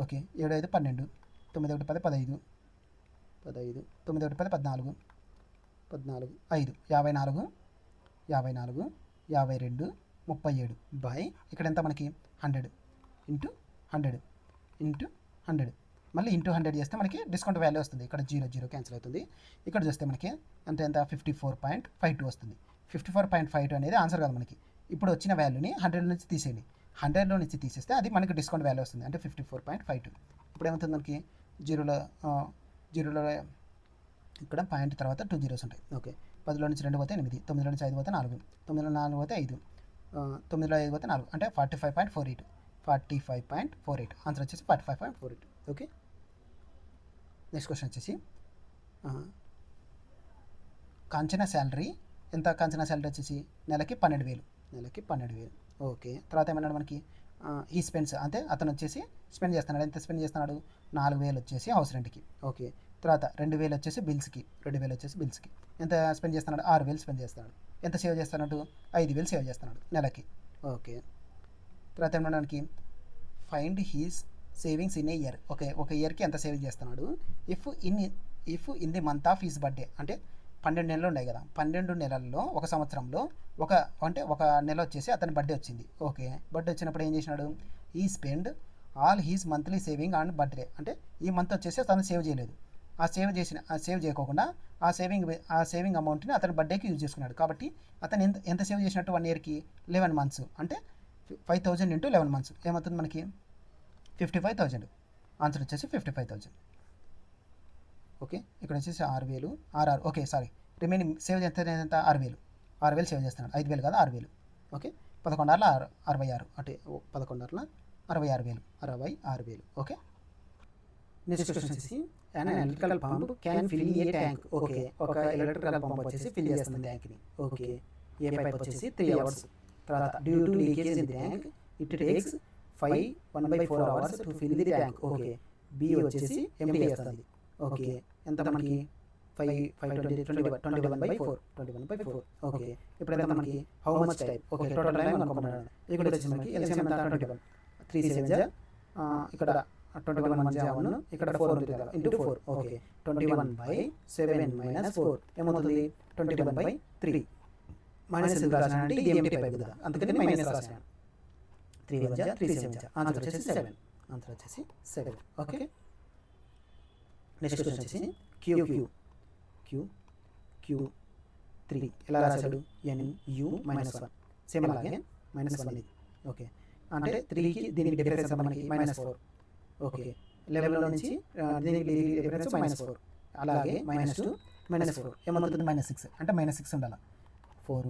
ఓకే, 7 5 12 9 1 10 15 9 1 10 14 5 54 52 37 బై ఇక్కడ ఎంత మనకి 100 ఇంటూ 100 మళ్ళీ ఇంటూ 100 చేస్తే మనకి డిస్కౌంట్ వాల్యూ వస్తుంది. ఇక్కడ 0 క్యాన్సిల్ అవుతుంది. ఇక్కడ చూస్తే మనకి ఎంత 54.52 వస్తుంది. 54.52 అనేది ఆన్సర్ కాదు మనకి. ఇప్పుడు వచ్చిన వాల్యూని 100 నుంచి తీసేయండి. 100లో నుంచి తీసేస్తే అది మనకి డిస్కౌంట్ వాల్యూ వస్తుంది, అంటే 54.52. ఇప్పుడు ఏమవుతుంది మనకి జీరోలో ఇక్కడ పాయింట్ తర్వాత 2 zeros ఉంటాయి. ఓకే, 10లో నుంచి 2 పోతే 8, 9లో నుంచి 5 పోతే 4, 9లో 4 పోతే 5, 9లో 5 పోతే 4 అంటే 45.48 ఆన్సర్ వచ్చేసి 45.48. ఓకే, నెక్స్ట్ క్వశ్చన్ వచ్చేసి కాంచనా శాలరీ ఎంత, కాంచనా శాలరీ వచ్చేసి నెలకి 12,000. ఓకే, తర్వాత ఏమన్నాడు మనకి ఈ స్పెండ్స్ అంటే అతను వచ్చేసి స్పెండ్ చేస్తున్నాడు. ఎంత స్పెండ్ చేస్తున్నాడు 4,000 వచ్చేసి హౌస్ రెంట్కి. ఓకే, తర్వాత 2,000 వచ్చేసి బిల్స్కి, ఎంత స్పెండ్ చేస్తున్నాడు 6,000 స్పెండ్ చేస్తున్నాడు. ఎంత సేవ్ చేస్తున్నాడు 5,000 సేవ్ చేస్తున్నాడు నెలకి. ఓకే, తర్వాత ఏమన్నా మనకి find he's savings in a year. Okay, ఒక ఇయర్కి ఎంత సేవింగ్ చేస్తున్నాడు. If if in the month of his birthday, అంటే 12 నెలలు ఉన్నాయి కదా, 12 నెలల్లో ఒక సంవత్సరంలో ఒక నెల వచ్చేసి అతని బర్త్డే వచ్చింది. ఓకే, బర్త్డే వచ్చినప్పుడు ఏం చేసినాడు, ఈ spend all he's monthly saving on birthday, అంటే ఈ మంత్ వచ్చేసి అతను సేవ్ చేయలేదు. సేవ్ చేయకోకుండా ఆ సేవింగ్ అమౌంట్ని అతని బర్త్డేకి యూజ్ చేసుకున్నాడు. కాబట్టి అతను ఎంత సేవ్ చేసినట్టు 1 ఇయర్కి 11 మంత్స్, అంటే 5,000 ఇంటూ 11 మంత్స్ ఏమవుతుంది మనకి 55,000. ఆన్సర్ వచ్చేసి 55,000. ఓకే, ఇక్కడ వచ్చేసి 6,000 ఓకే సారీ, రిమైనింగ్ సేవ్ చేస్తే ఎంత 6,000 సేవ్ చేస్తున్నాడు, 5,000 కదా 6,000. ఓకే, 11 66 అంటే 11 66,000. ఓకే, నెక్స్ట్ క్వశ్చన్ వచ్చేసి an electrical pump can fill a tank. Okay, ఒక ఎలక్ట్రికల్ పంప్ వచ్చేసి ఫిల్ చేస్తుంది ట్యాంక్ని. ఓకే, ఏ పైప్ వచ్చేసి 3 hours. తర్వాత due to leakage in the tank it takes 1/4 hours to fill the tank. Okay, B వచ్చేసి empty చేస్తుంది. Okay, ఎంత మనకి 21/4. ఓకే, ఇప్పుడు ఎంత మనకి how much time. Okay, total time అనుకుంటున్నాను. ఇక్కడ వచ్చేసి మనకి ఎల్సిఎం ఎంత 21, 3 7 ఇక్కడ 21 1 ఇక్కడ 4 ఉంటుంది కదా ఇంటూ 4. ఓకే, 21/7 - 4 ఏమవుతుంది 21/3. మైనస్ ఎందుకు రాసాను అంటే ఇది ఎంటీ పైపు కదా, అందుకని మైనస్ రాసాను. 3 1 3 7 ఆన్సర్ వచ్చేసి 7. ఓకే, నెక్స్ట్ క్వశ్చన్ వచ్చేసి Q3 ఎలా రాశాడు, NU -1 సేమ్ అలాగే -1 ఇది. ఓకే, అంటే 3కి దీనికి డిఫరెన్స్ మనకి -4. ఓకే, లెవెల్లో నుంచి దీనికి డిఫరెన్స్ -4, అలాగే -2 -4 ఏమవుతుంది -6, అంటే -6 ఉండాలి. 4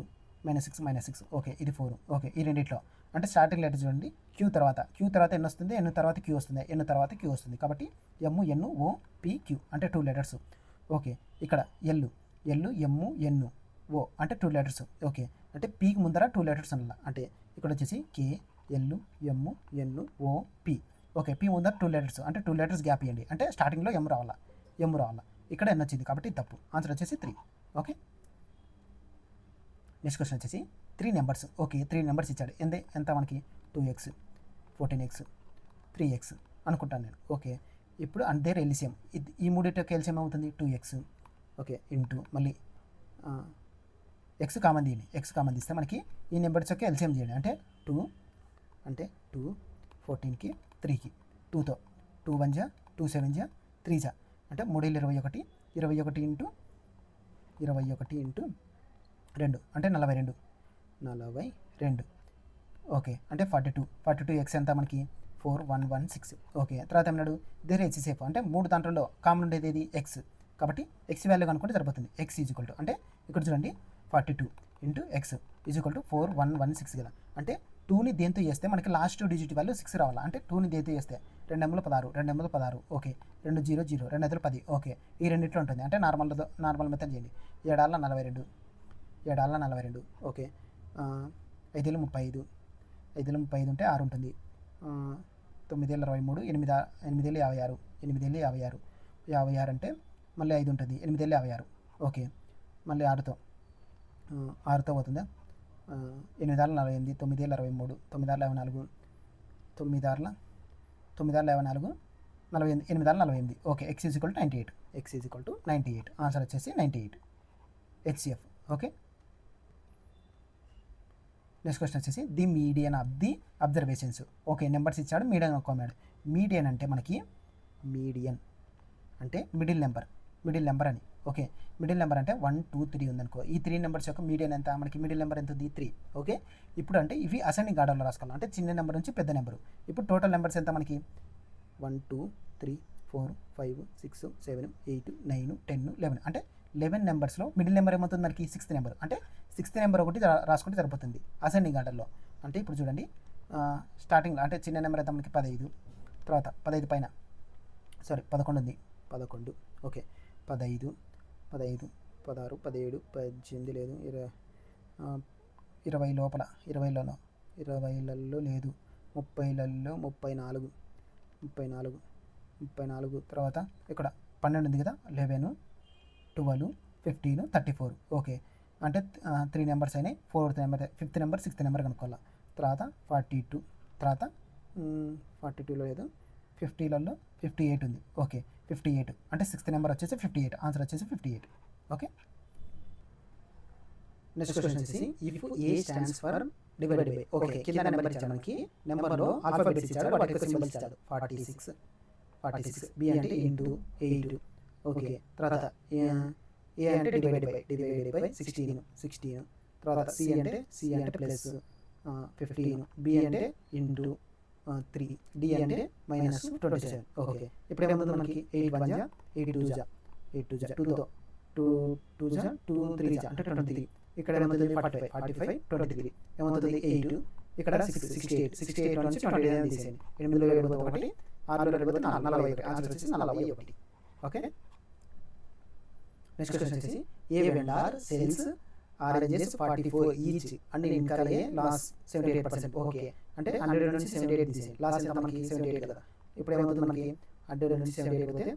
-6 ఓకే, ఇది 4. ఓకే, ఈ రెండిట్లో అంటే స్టార్టింగ్ లెటర్ చూడండి, Q తర్వాత ఎన్ వస్తుంది, ఎన్ తర్వాత Q వస్తుంది. కాబట్టి MNOPQ అంటే 2 లెటర్స్. ఓకే, ఇక్కడ ఎల్ M N O అంటే 2 లెటర్స్. ఓకే, అంటే పీకి ముందర 2 లెటర్స్ ఉండాలి. అంటే ఇక్కడ వచ్చేసి KLMNOP. ఓకే, పీ ముందర 2 లెటర్స్, అంటే 2 లెటర్స్ గ్యాప్ ఇవ్వండి, అంటే స్టార్టింగ్లో ఎం రావాలా. ఇక్కడ ఎన్ వచ్చింది కాబట్టి తప్పు. ఆన్సర్ వచ్చేసి 3. ఓకే, నెక్స్ట్ క్వశ్చన్ వచ్చేసి 3 నెంబర్స్. ఓకే, 3 నెంబర్స్ ఇచ్చాడు. ఎంత మనకి 2x 14x 3x అనుకుంటాను నేను. ఓకే, ఇప్పుడు దేర్ ఎల్సిఎం, ఈ మూడింటికి ఎల్సిఎం అవుతుంది 2x. ఓకే, ఇంటూ మళ్ళీ ఎక్స్ కామన్ తీస్తే మనకి ఈ నెంబర్స్ యొక్క ఎల్సిఎం చేయండి. అంటే 2 14కి 3కి 2తో 2 1 2 7 3 అంటే 3 21 ఇంటూ 2 అంటే 42. ఓకే, అంటే 42x ఎంత మనకి 4116. ఓకే, తర్వాత ఏమన్నాడు దేర్ హెచ్సిఎఫ్, అంటే 3 దాంట్లో కామన్ ఉండేది ఏది ఎక్స్, కాబట్టి ఎక్స్ వాల్యూ కనుక్కుంటే సరిపోతుంది. ఎక్స్ ఈజ్వల్ టు, అంటే ఇక్కడ చూడండి 42 ఇంటూ ఎక్స్ ఈజ్వల్ టు 4116 కదా. అంటే 2ని దేంతో చేస్తే మనకి లాస్ట్ డిజిట్ వాల్యూ 6 రావాలి. అంటే 2ని దేంతో చేస్తే 2 ఎమ్ములు 16. ఓకే, 2 0 0 2 5 10. ఓకే, ఈ రెండిట్లో ఉంటుంది. అంటే నార్మల్ మెథడ్ చేయండి. 7 42. ఓకే, 5 35 ఉంటే 6 ఉంటుంది. 9 23 8 56 అంటే మళ్ళీ 5 ఉంటుంది. 8 56. ఓకే, మళ్ళీ 6తో పోతుందా 8 48 9 23 9 24 8 48. Okay, x is equal to 98. Answer వచ్చేసి 98 హెచ్సిఎఫ్. ఓకే, నెక్స్ట్ క్వశ్చన్ వచ్చేసి the median of the observations. Okay, numbers ఇచ్చాడు, మీడియన్ ఒక్కమాడు. మీడియన్ అంటే మనకి మిడిల్ నెంబర్ అని. ఓకే, మిడిల్ నెంబర్ అంటే 1 2 3 ఉందనుకో, ఈ 3 నెంబర్స్ యొక్క మీడియన్ ఎంత, మనకి మిడిల్ నెంబర్ ఎంత ఉంది 3. ఓకే, ఇప్పుడు అంటే ఇవి అసెండింగ్ ఆర్డర్లో రాసుకోవాలి, అంటే చిన్న నెంబర్ నుంచి పెద్ద నెంబరు. ఇప్పుడు టోటల్ నెంబర్స్ ఎంత మనకి 1 2 3 4 5 6 7 8 9 10 11. అంటే 11 నెంబర్స్లో మిడిల్ నెంబర్ ఏమవుతుంది మనకి 6th నెంబర్. అంటే 6th నెంబర్ ఒకటి రాసుకుంటే సరిపోతుంది అసెండింగ్ ఆర్డర్లో. అంటే ఇప్పుడు చూడండి స్టార్టింగ్ అంటే చిన్న నెంబర్ అయితే మనకి 15, తర్వాత 15 పైన 11 ఉంది 11. ఓకే, 15 16 17 18 లేదు 20 లోపల 20లలో లేదు 30లలో 34. తర్వాత ఇక్కడ 12 ఉంది కదా 11 12 15 34. ఓకే, అంటే 3 నెంబర్స్ అయినాయి. 4th number 5th number 6th number కనుక్కోవాలి. తర్వాత 42, తర్వాత 42లో లేదు 50లలో 58 ఉంది. ఓకే, 58 అంటే 6th నెంబర్ వచ్చేసి 58, ఆన్సర్ వచ్చేసి 58. ఓకే, నెక్స్ట్ క్వశ్చన్ వచ్చేసి if A stands for divided by. Okay, కింద నెంబర్ ఇచ్చాడు మనకి, నెంబర్లో ఆల్ఫాబెట్స్ ఇచ్చాడు, వాటి యొక్క సింబల్స్ ఇచ్చాడు. 46 బి అంటే ఇంటూ 8. ఓకే, తర్వాత ఏ అంటే డివైడెడ్ బై 16. తర్వాత సి అంటే ప్లస్ 15, బి అంటే ఇంటూ 3, డి అంటే -27. ఓకే, ఇప్పుడు ఏమవుతుంది మనకి 8 1 జా 8 2 జా 2 2 3 జా అంటే 23. ఇక్కడ ఏమవుతుంది 45 23 ఏమవుతుంది 8. ఇక్కడ 68 నుంచి 29 తీసేయండి. 8లో 7 1, 6లో 2 41, ఆన్సర్ వచ్చేసి 41. ఓకే, నెక్స్ట్ క్వశ్చన్ వచ్చేసి a vendor sales oranges 44 each and incur a loss 78%. Okay, అంటే 100 నుంచి 78 తీసేయండి. లాస్ ఎంత మనకి 78 కదా. ఇప్పుడు ఏమవుతుంది మనకి 100 నుంచి 78 పోతే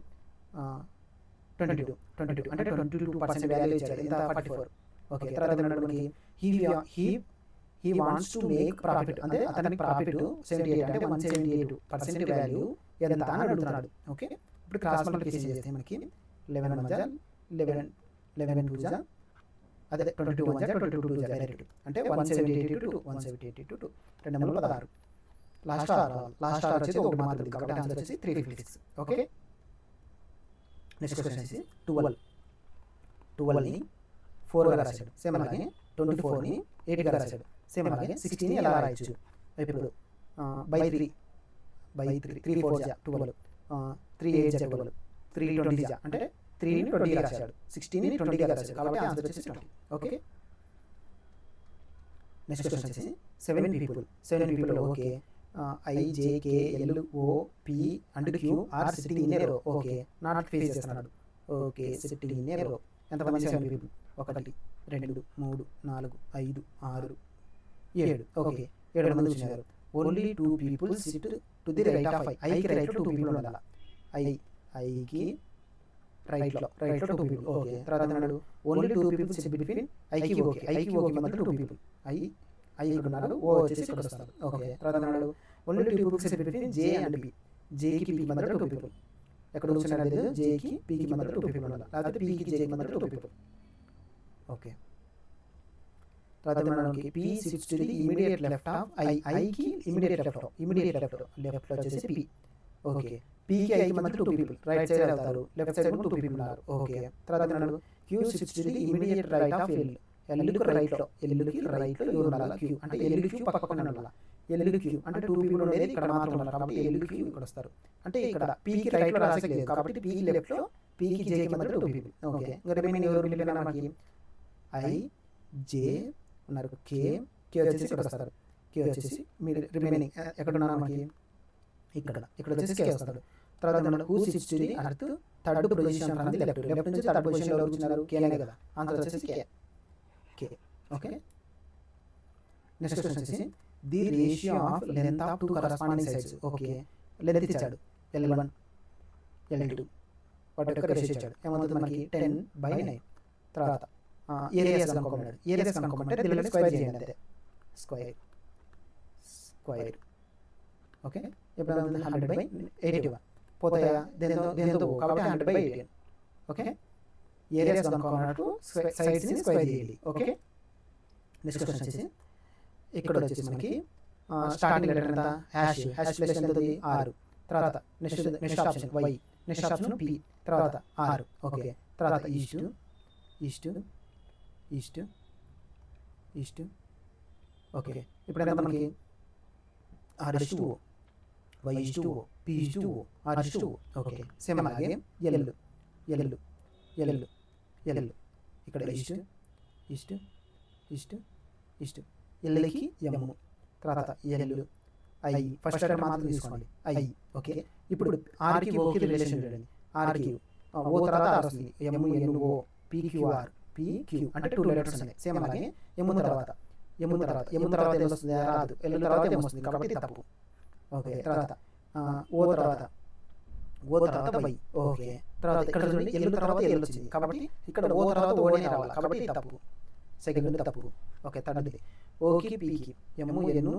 22 అంటే 22% వాల్యూ ఇచ్చాడు. ఎంత 44. ఓకే, తర్వాత ఏమన్నాడు మనకి he wants to make profit, అంటే అతనికి ప్రాఫిట్ 78 అంటే 178% వాల్యూ ఎంత అని అడుగుతున్నాడు. ఓకే, ఇప్పుడు క్రాస్ మల్టిప్లికేషన్ చేస్తే మనకి 11 1 జా 11 2 జా అదే 22 1 జా 22 2 జా డైరెక్ట్ అంటే 178 to 2 2 16. లాస్ట్ ఆర్ వచ్చేసి ఒకటి మాత్రమే కాబట్టి ఆన్సర్ వచ్చేసి 356. ఓకే, నెక్స్ట్ క్వశ్చన్ వచ్చేసి 12ని 4గా రాశాడు. సేమ్ అలాగే 24ని 8గా రాశాడు. సేమ్ అలాగే 16ని ఎలా రాయొచ్చు. ఇప్పుడు బై 3 3 4 జా 12, 3 8 జా 12, 3 20 జా అంటే 3ని 20గా రాశాడు, 16ని 20గా రాశాడు కాబట్టి ఆన్సర్ వచ్చేసి 20. ఓకే, నెక్స్ట్ క్వశ్చన్ వచ్చేసి 7 people. Okay, IJKLOP and Q are sitting in a row. Okay, not face చేస్తున్నాడు. Okay, sitting in a row. ఎంతమంది 7 పీపుల్? 1 2 3 4 5 6 7. ఓకే, 7 మంది కూర్చున్నారు. Only 2 people sit to the right of ఐకి రైట్లో 2 people ఉండాలి. ఐకి రైట్లో 2 పీపుల్. ఓకే, తర్వాత అన్నాడు ఓన్లీ 2 పీపుల్ సిట్ బిట్వీన్ ఐకి ఓకే మధ్య 2 పీపుల్. ఐ ఇక్కడ ఉన్నారు, ఓ వచ్చేసి ఇక్కడ వస్తారు. ఓకే, తర్వాత అన్నాడు only 2 people sit between J and B, జేకి పీకి మధ్య 2 పీపుల్. ఎక్కడ కూర్చున్నారు తెలియదు, జేకి పీకి మధ్య 2 పీపుల్ ఉండాలి, లేకపోతే పీకి జేకి మధ్య 2 పీపుల్. ఓకే, తర్వాత మనకి P sits to the immediate left of ఐకి ఇమీడియట్ లెఫ్ట్ వచ్చేసి పీ. ఓకే, పీకి ఐకి మధ్య 2 పీపుల్ రైట్ సైడ్ అవుతారు, లెఫ్ట్ సైడ్ 2 పీపుల్ ఉన్నారు. ఓకే, తర్వాత అన్నాడు Q sits to the immediate right of ఎల్లుకి రైట్లో ఎవరు ఉండాలి? క్యూ అంటే ఎల్లు క్యూ పక్కన ఉండాలి. ఎల్లు క్యూ అంటే 2 పీపుల్ ఉండేది ఇక్కడ మాత్రం ఉండాలి కాబట్టి ఎల్లు క్యూ ఇక్కడ వస్తారు. అంటే ఇక్కడ పీకి రైట్లో రాసేది లేదు కాబట్టి పీ లెఫ్ట్లో, పీకి జేకి మధ్య 2 పీపుల్. ఓకే, ఇంకా రిమైనింగ్ ఎవరు మిగిలిన మనకి ఐ జే ఉన్నారు, కే వచ్చేసి ఇక్కడ వస్తారు. కే వచ్చేసి మీరు రిమైనింగ్ ఎక్కడ ఉన్నారు మనకి ఇక్కడ వచ్చేసి కే వస్తాడు. తర్వాత మనం who sits to the earth third position from the left నుంచి థర్డ్ పొజిషన్ ఎవరు కూర్చున్నారు? కేనే కదా, ఆన్సర్ వచ్చేసి కే. ఓకే, నెక్స్ట్ క్వశ్చన్ వచ్చేసి the ratio of length of 2 corresponding sides. Okay, length ఇచ్చాడు L1 L2 వాటి యొక్క రేషియో ఇచ్చాడు. ఏమవుతుంది మనకి 10/9. తర్వాత ఏరియాస్ కనుక్కోమన్నాడు. ఏరియాస్ కనుక్కోమంటే దీనిలో స్క్వేర్ చేయండి అంతే, స్క్వేర్. ఓకే, ఇప్పుడు ఏమవుతుంది 100/81 పోతాయా దేంతో కాబట్టి 100/18. ఓకే, ఏరియాస్ కనుక్కోమన్నట్టు సైడ్స్ని స్క్వేర్ చేయాలి. ఓకే, నెక్స్ట్ క్వశ్చన్ వచ్చేసి ఇక్కడ వచ్చేసి మనకి స్టార్టింగ్ లెటర్ ఎంత? హ్యాష్ ప్లస్ ఎంత అవుతుంది? 6. తర్వాత next option Y, next option P, తర్వాత 6. ఓకే, తర్వాత ఈస్ట్. ఓకే, ఇప్పుడు ఎంత మనకి R/O, Y/O, P/O, R/O. Okay, same అలాగే ఎల్ ఇక్కడ ఈస్ట్ ఎల్కి ఎమ్, తర్వాత ఎల్ ఐ ఫస్ట్ లెటర్ మాత్రం తీసుకోండి ఐ. ఓకే, ఇప్పుడు ఆర్కి ఓకి రిలేషన్ చూడండి. ఆర్కి ఓ తర్వాత ఆర్ వస్తుంది, MNO PQR PQ అంటే 2 లెటర్స్ ఉన్నాయి. సేమ్ అలాగే ఎమ్ తర్వాత ఎల్ వస్తుంది, రాదు. ఎల్ తర్వాత ఎమ్ వస్తుంది కాబట్టి తప్పు. ఓకే, తర్వాత ఓ తర్వాత వై. ఓకే, తర్వాత ఇక్కడ చూడండి ఎల్ తర్వాత ఎల్ వచ్చింది కాబట్టి ఇక్కడ ఓ తర్వాత ఓనే రావాలి కాబట్టి తప్పు. సెకండ్ తప్పు. ఓకే, థర్డ్ ఓకి పీకి MNO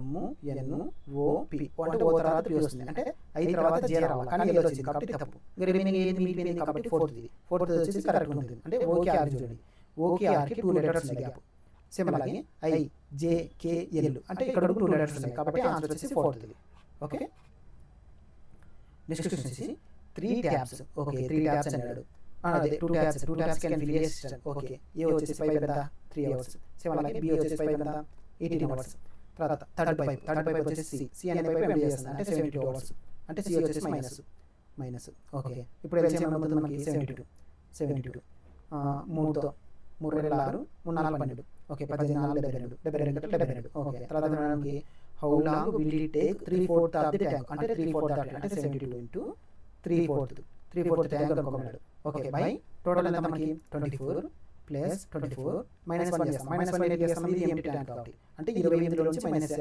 MNOP అంటే ఓ తర్వాత పి వస్తుంది, అంటే ఐ తర్వాత జే రావాలి, కానీ ఏదో వచ్చింది కాబట్టి తప్పు. ఇంకా రిమైనింగ్ ఏది మిగిలిపోయింది కాబట్టి ఫోర్త్ వచ్చేసి కరెక్ట్ ఉంటుంది, అంటే ఓకే ఆర్ చూడండి, ఓకే ఆర్కి 2 లెటర్స్ ఉన్నాయి గ్యాప్. సేమ్ అలాగే IJKL అంటే ఇక్కడ 2 లెటర్స్ ఉన్నాయి కాబట్టి ఆన్సర్ వచ్చేసి ఫోర్త్. ఓకే, నెక్స్ట్ క్వశ్చన్ వచ్చేసి 3 ట్యాబ్స్. ఓకే, 3 ట్యాబ్స్ అన్నాడు, అదే 2 tabs can fill a system. Okay, A వచ్చేసి 5 ఎంత 3 అవర్స్. సేమ్ అలాగే బి వచ్చేసి 5 ఎంత 18 అవర్స్. తర్వాత థర్డ్ పైప్ వచ్చేసి సి అనే పైప్ ఎండ్ చేస్తుంది, అంటే 72 అవర్స్, అంటే సి వచ్చేసి మైనస్. ఓకే, ఇప్పుడు ఎల్సిఎం ఏమవుతుంది మనకి 72 3 2 6 3 4 12. ఓకే, 18 4 72. ఓకే, తర్వాత మనకి how long will it take 3/4 of the tank, అంటే 3/4 అంటే 72 ఇంటూ 3/4 ట్యాంక్ అనుకున్నాడు. ఓకే, బై టోటల్ ఎంత మనకి 24 ప్లస్ 24 మైనస్ 1 చేస్తాం. మైనస్ 1 ఏం చేస్తాం, ఇది ఎంటీ ట్యాంక్ కాబట్టి, అంటే 28లో నుంచి మైనస్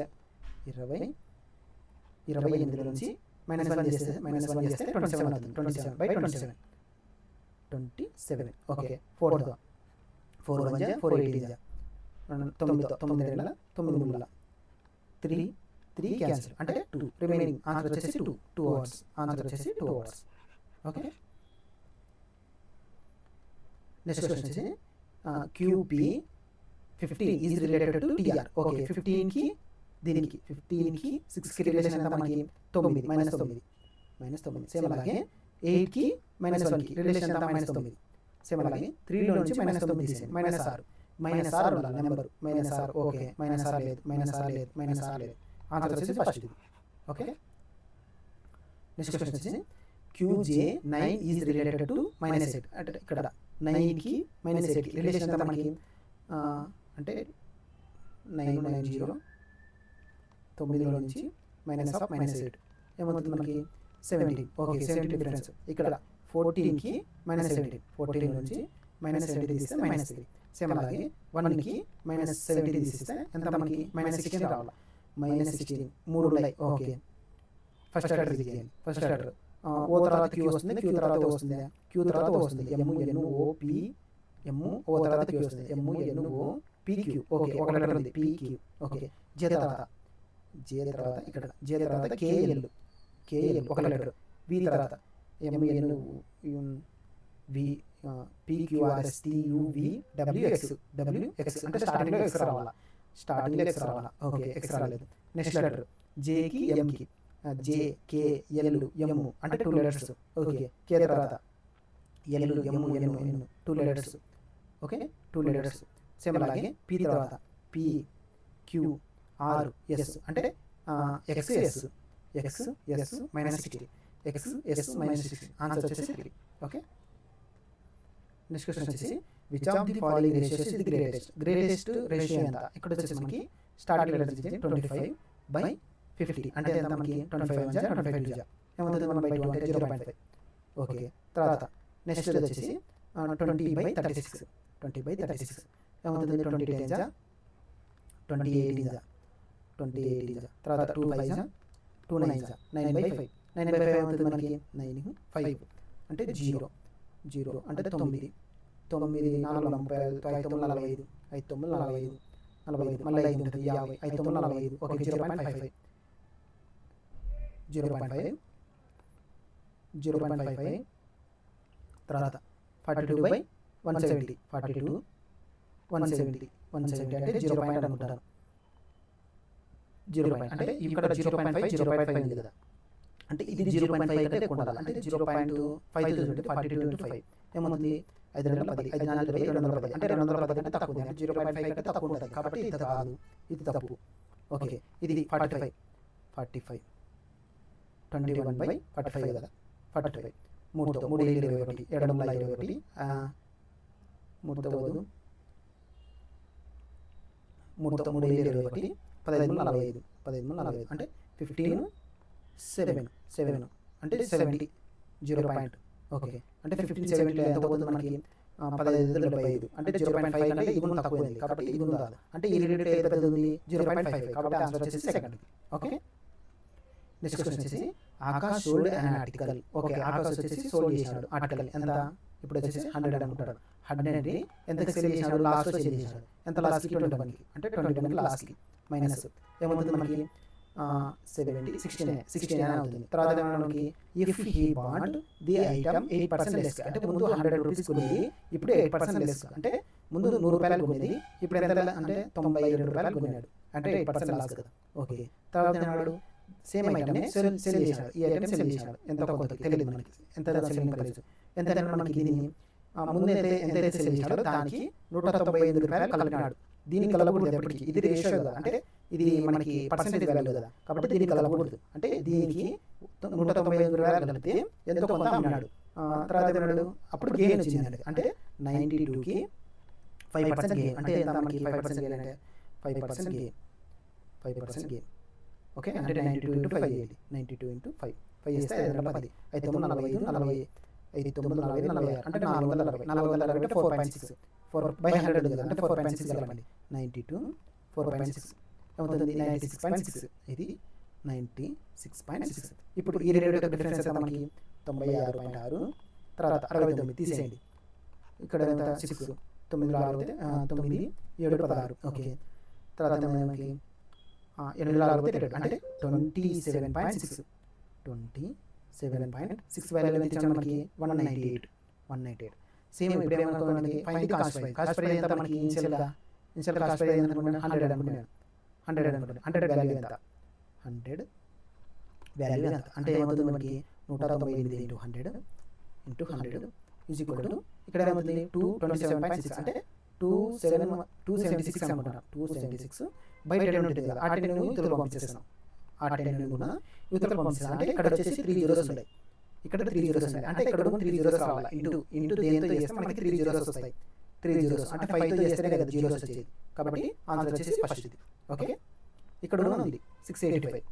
28లో నుంచి మైనస్ 1 చేస్తే 27 అవుతుంది. 27/27. ఓకే, 4 1 జా 4 8 జా 9 3 క్యాన్సిల్, అంటే 2 రిమైనింగ్ ఆన్సర్ వచ్చేసి 2 అవర్స్. ఆన్సర్ వచ్చేసి 2 అవర్స్. ఓకే, నెక్స్ట్ క్వశ్చన్ వచ్చేసి QP 15 is related to TR. Okay, 15కి 6కి రిలేషన్ ఎంత మనకి 9 -9. సేమ్ అలాగే 8కి -1కి రిలేషన్ ఎంత -9. సేమ్ అలాగే 3లో నుంచి -9 తీసేయండి, -6 ఉండాలి నెంబర్, -6. ఓకే, -6 లేదు. ఆన్సర్ వచ్చేసి ఫస్ట్ ఇది. ఓకే, నెక్స్ట్ క్వశ్చన్ వచ్చేసి QJ9 ఈజ్ రిలేటెడ్ టు -8. అంటే ఇక్కడ 9కి -8కి రిలేషన్ ఎంత మనకి, అంటే 990 9లో నుంచి -8 ఏమవుతుంది మనకి 17. Okay, 17 difference. ఇక్కడ 14కి -17, 14 నుంచి -17 తీస్తే -3. సేమ్ అలాగే 1కి -17 తీస్తే ఎంత మనకి -16 రావాలి. -16 3 ఉన్నాయి. ఓకే, ఫస్ట్ ఆర్డర్ తీయండి. ఫస్ట్ ఆర్డర్ ఓ తర్వాత క్యూ వస్తుంది, క్యూ తర్వాత వస్తుంది, క్యూ తర్వాత వస్తుంది MNOP, ఓ తర్వాత క్యూ వస్తుంది MNOPQ. ఓకే, ఒక లెటర్ ఉంది PQ. ఓకే, జే తర్వాత ఇక్కడ జే తర్వాత KL ఒక లెటర్, వి తర్వాత PQRSTUVWX అంటే స్టార్టింగ్లో ఎక్స్ రావాలా. ఓకే, ఎక్స్ రాలేదు. నెక్స్ట్ లెటర్ జేకి ఎంకి JKL M అంటే 2 లెటర్స్. ఓకే, కే తర్వాత L M 2 letters. Okay, 2 letters. Same అలాగే పి తర్వాత PQRS అంటే XS -60. ఆన్సర్ వచ్చేసి 3. ఓకే, నెక్స్ట్ క్వశ్చన్ వచ్చేసి which of the following ratios is the greatest ratio ఎంత. ఇక్కడ వచ్చేసి మనకి స్టార్టింగ్ లెటర్ 25/50, అంటే ఎంత మనకి 25 జా 25 జా ఏమవుతుంది 1/2 అంటే 0.5. ఓకే, తర్వాత నెక్స్ట్ వచ్చేసి 20/36 ఏమవుతుంది 20 10 జా 28 జా తర్వాత 2 5 జా 2 9 జా 9/5 ఏమవుతుంది మనకి 9 5 అంటే 0 అంటే 9 4 30 5 9 45 మళ్ళీ 5 ఉంటుంది 50 5 9 45. ఓకే, 0.55 తర్వాత 42/170 170 అంటే 0 పాయింట్ అనుకుంటారు. 0 పాయింట్ అంటే ఇక్కడ 0.5 ఉంది కదా, అంటే ఇది 0.5 కంటే ఎక్కువ ఉండాలి, అంటే 0.5 చూడండి 42/5 ఏమవుతుంది 5 2 10 5 4 20 210 అంటే 210 అంటే తక్కువ ఉంది, అంటే 0.5 కంటే తక్కువ ఉంటుంది కాబట్టి ఇది కాదు, ఇది తప్పు. ఓకే, ఇది 45 21/45 కదా 45 3 3 21 7 21 3 3 21 15 45 అంటే 15 7 అంటే 70 0 పాయింట్. ఓకే, అంటే 15 70 ఎంత అవుతుంది మనకి 15/75 అంటే 0.5 కంటే ఇది కూడా తక్కువ ఉంది కాబట్టి ఇది కూడా రాదు, అంటే ఈ రేట్ ఎంత పెద్దది 0.55 కాబట్టి ఆన్సర్ వచ్చేసి సెకండ్. ఓకే, నెక్స్ట్ క్వశ్చన్ వచ్చేసి Akash sold an article. Okay, Akash వచ్చేసి సోల్డ్ చేశాడు ఆర్టికల్ ఎంత, ఇప్పుడు వచ్చేసి 100 అనుకుంటాడు. 100 ఎంతకి సేల్ చేశాడు, లాస్ట్లో సేల్ చేశాడు. ఎంత లాస్ట్కి 21కి, అంటే 21కి లాస్ట్కి మైనస్ ఏమవుతుంది మనకి 69 అవుతుంది. తర్వాత మనకి if he bought the item 8% less, అంటే ముందు 100 రూపీస్ కొనేది ఇప్పుడు 8% లెస్, అంటే ముందు 100 రూపాయలు కొనేది ఇప్పుడు ఎంత అంటే 92 రూపాయలు కొన్నాడు, అంటే 8% లాస్ కదా. ఓకే, తర్వాత ఏమన్నాడు, సేమ్ ఐటమ్ని సెల్ చేశాడు, ఈ ఐటమ్ సెల్ చేశాడు ఎంత కొంత తెలియదు మనకి, ఎంత సెల్లింగ్ ప్రైస్ ఎంత మనకి దీన్ని ముందు ఎంతైతే సెల్ చేశాడో దానికి 198 రూపాయలు కలిపినాడు. దీనికి కలపకూడదు ఎప్పటికీ, ఇది రేషియో కదా, అంటే ఇది మనకి పర్సెంటేజ్ వాల్యూ కదా, కాబట్టి దీనికి కలపకూడదు, అంటే దీనికి 195 రూపాయలు కలిపితే ఎంతో కొంత అన్నాడు. తర్వాత ఏమన్నాడు, అప్పుడు గెయిన్ వచ్చింది, అంటే 92కి 5% గెయిన్, అంటే ఎంత మనకి 5% గెయిన్, అంటే 5% గెయిన్, 5% గెయిన్. ఓకే, అంటే 92 ఇంటూ 5 చేయాలి, 92 ఇంటూ 5 చేస్తే 5 10, 5 9 45 45 5 9 45 46, అంటే 440 440 అంటే 4.6 4/100 కదా, అంటే 4.6 కలపండి, 92 4.6 అవుతుంది, 96.6, ఇది 96.6. ఇప్పుడు ఈ రెండు యొక్క డిఫరెన్స్ ఎంత మనకి 96.6, తర్వాత 69 తీసేయండి, ఇక్కడ ఎంత 6 9 6 9 7 16. ఓకే, తర్వాత మనకి 8 6 అంటే 27.6 27.6 వాల్యూ ఎంత ఇచ్చాడు మనకి 198. సేమ్ ఇప్పుడు ఏమనుకోండి, ఫైండ్ ది కాస్ట్ ప్రైస్ ఎంత మనకి ఇనిషియల్ కాస్ట్ ప్రైస్ ఎంత అనుకున్నాను, 100 అనుకున్నాను, 100 వాల్యూ ఎంత, 100 వాల్యూ ఎంత అంటే ఏమవుతుంది మనకి 198 ఇంటూ 100 ఈజ్ ఈక్వల్ టు, ఇక్కడ ఏమవుతుంది 227.6, అంటే 276 అనుకుంటాను, 276 బై 10 ఉంటుంది కదా, ఆ 10 ఇతరులు పంపించేస్తాను, ఆ 10 కూడా ఇతరులు పంపిస్తాను, అంటే ఇక్కడ వచ్చేసి 3 zeros ఉన్నాయి, ఇక్కడ 3 zeros ఉన్నాయి, అంటే ఇక్కడ 3 zeros రావాలి, ఇంటూ దేంతో చేస్తే మనకి 3 zeros వస్తాయి, 3 zeros అంటే 5తో చేస్తేనే కదా zeros వచ్చేది, కాబట్టి ఆన్సర్ వచ్చేసి ఫస్ట్ ఇది. ఓకే, ఇక్కడ ఉంది 685.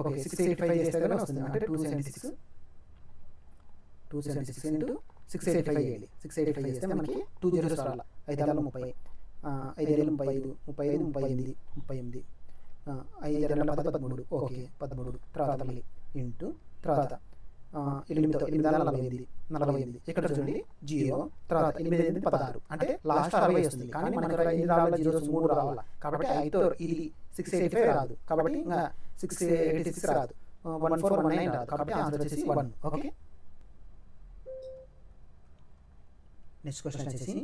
ఓకే, 685 చేస్తే కానీ వస్తుంది, అంటే 276 ఇంటూ 685 చేయాలి, 685 చేస్తే మనకి 2 zeros రావాలి, 5 30 5 35 38 5 13. ఓకే, 13 తర్వాత మళ్ళీ ఇంటూ తర్వాత 8 ఇక్కడ చూడండి 0, తర్వాత 8 16, అంటే లాస్ట్ 60 వస్తుంది, కానీ మనకు 5 రావాలి, జీరోస్ 3 రావాలి, కాబట్టి 5తో ఇది 685 రాదు, కాబట్టి ఇంకా 686 రాదు, 1419 రాదు, కాబట్టి ఆన్సర్ వచ్చేసి 1. ఓకే, నెక్స్ట్ క్వశ్చన్ వచ్చేసి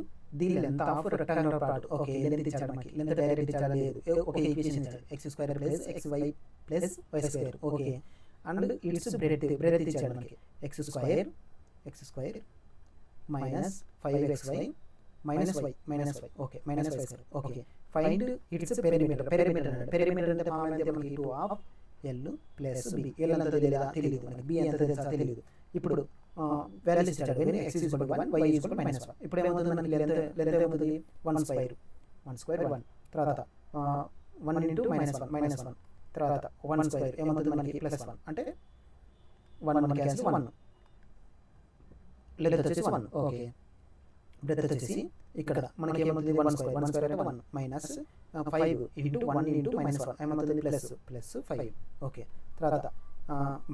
the length of rectangular part. Okay, length ఇచ్చాడు మనకి, లెంత్ డైరెక్ట్ ఇచ్చాడు లేదు, ఒక ఈక్వేషన్ ఇచ్చాడు, x² plus xy plus y². Okay, and it's breadth ఇచ్చాడు మనకి, x² minus 5xy minus y. Okay, minus y². Okay, find its perimeter అంటే మామూలుగా మనకి 2/L ప్లస్ b. L ఎంత తెలియదు మనకి, b ఎంత తెలుసా తెలియదు. ఇప్పుడు వాల్యూస్ ఇచ్చాడు, x = 1 y = -1. ఇప్పుడు ఏమవుతుంది మనకి, లెంత్ ఏమవుతుంది 1 స్క్వేర్ 1, తర్వాత 1 ఇంటూ -1 తర్వాత 1 స్క్వేర్ ఏమవుతుంది మనకి +1, అంటే 1 క్యాన్సిల్ 1, లెంత్ వచ్చేసి 1. ఓకే, బ్రెడ్త్ వచ్చేసి ఇక్కడ మనకి ఏమవుతుంది 1 స్క్వేర్ అంటే 1 మైనస్ 5 ఇంటూ 1 ఇంటూ -1 ఏమవుతుంది ప్లస్ 5. ఓకే, తర్వాత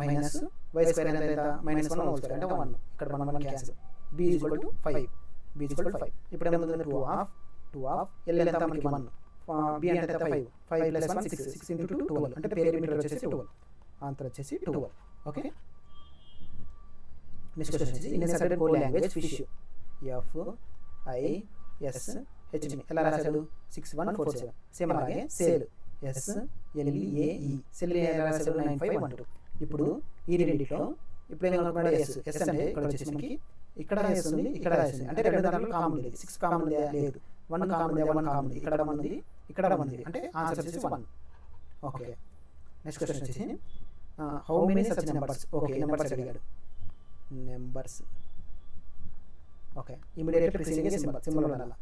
మైనస్ y² ఎంత -1 హోల్ స్క్వేర్ అంటే 1, ఇక్కడ 1 క్యాన్సిల్, b = 5. ఇప్పుడు ఏమవుతుంది 2/L ఎంత మనకి 1, b అంటే 5 + 1 6 ఇంటూ 2 12, అంటే పెరిమీటర్ వచ్చేసి 12, ఆన్సర్ వచ్చేసి 12. ఓకే, నెక్స్ట్ క్వశ్చన్ వచ్చేసి in certain code language fish FISH ఎలా రాశాడు 6147. సేమ్ అలాగే సేల్ SLEAE సెల్ ఎలా రాశాడు 9512. ఇప్పుడు ఈ రెండింటిలో ఇప్పుడు ఏమనుకున్నాడు ఎస్ అంటే ఇక్కడ వచ్చేసి మనకి ఇక్కడ ఎస్ ఉంది, ఇక్కడ ఎస్ ఉంది, అంటే రెండు దాంట్లో కామన్ లేదు, 6 కామన్ లేదు, 1 కామన్ 1 కామన్, ఇక్కడ ఉంది, ఇక్కడ ఉంది, అంటే ఆన్సర్ వచ్చేసి 1. ఓకే, నెక్స్ట్ క్వశ్చన్ వచ్చేసి how many such numbers. Okay, numbers అడిగాడు, numbers. Okay, immediately preceding symbol ఉండాలి,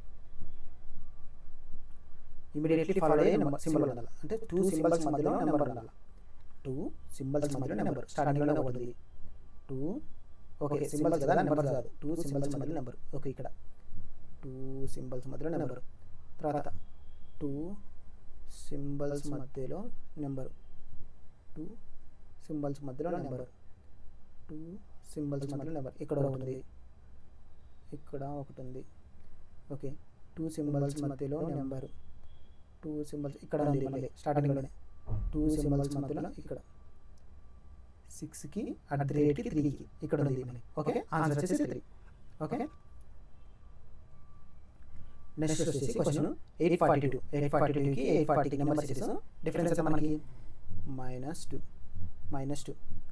ఇమిడియట్లీ ఫాలో అయ్యే నెంబర్ సింబల్ ఉండాలి, అంటే 2 సింబల్స్ మధ్యలో నెంబర్ ఉండాలి, 2 సింబల్స్ మధ్యలో నెంబర్ స్టార్టింగ్లోనే ఉంటుంది 2. ఓకే, సింబల్స్ కదా నెంబర్ కాదు, 2 సింబల్స్ మధ్యలో నెంబర్. ఓకే, ఇక్కడ 2 సింబల్స్ మధ్యలో నెంబర్, తర్వాత 2 సింబల్స్ మధ్యలో నెంబర్, 2 సింబల్స్ మధ్యలో నెంబర్, 2 సింబల్స్ మధ్యలో నెంబర్, ఇక్కడ ఒకటి ఉంది, ఇక్కడ ఒకటి ఉంది. ఓకే, 2 సింబల్స్ మధ్యలో నెంబర్, 2 సింబల్స్ ఇక్కడ ఉంది, మళ్ళీ స్టార్టింగ్లోనే 2 సింబల్స్ మధ్యలో ఇక్కడ 6కి @ 3కి ఇక్కడ ఉంది మళ్ళీ. ఓకే, ఆన్సర్ వచ్చేసి 3. ఓకే, నెక్స్ట్ వచ్చేసి క్వశ్చన్ 842. 842కి 840కి నెంబర్ వచ్చేసి డిఫరెన్స్ అయితే మనకి -2.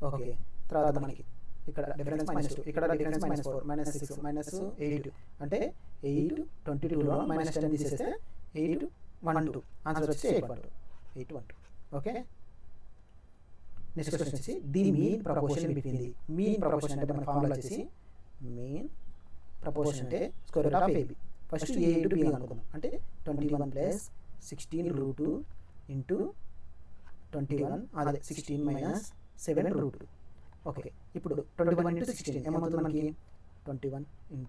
ఓకే, తర్వాత మనకి ఇక్కడ డిఫరెన్స్ -2, ఇక్కడ డిఫరెన్స్ -4, -6, -8 అంటే 8 22లో -10 తీసేస్తే 812. ఆన్సర్ వచ్చేసి 812. ఓకే, నెక్స్ట్ క్వశ్చన్ వచ్చేసి the mean proportion between the. Mean proportion అంటే మన ఫార్ములా వచ్చేసి మీన్ ప్రపోర్షన్ అంటే square root of AB. First A into B అనుకుందాం. అంటే 21 + 16√2 ఇంటూ 21 అదే 16 - 7√2. ఓకే, ఇప్పుడు 21 × 16 ఏమవుతుంది మనకి? 21 ×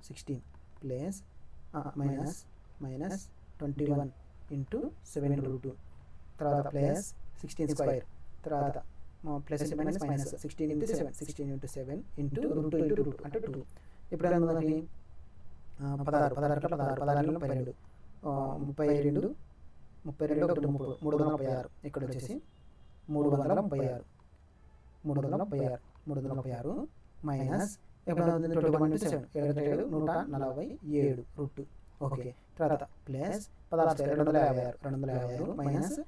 16 ప్లస్ -21 × 7√2 తర్వాత ప్లస్ 16² తర్వాత ప్లస్ మైనస్ 16 × 7 × 7 ఇంటూ √2 అంటే 2. ఇప్పుడు ఏమవుతుంది మనకి 16 32 32 1 336. ఇక్కడ వచ్చేసి 336 మైనస్ ఇప్పుడు 21 × 7 147 ఓకే, తర్వాత ప్లస్ 16 256 మైనస్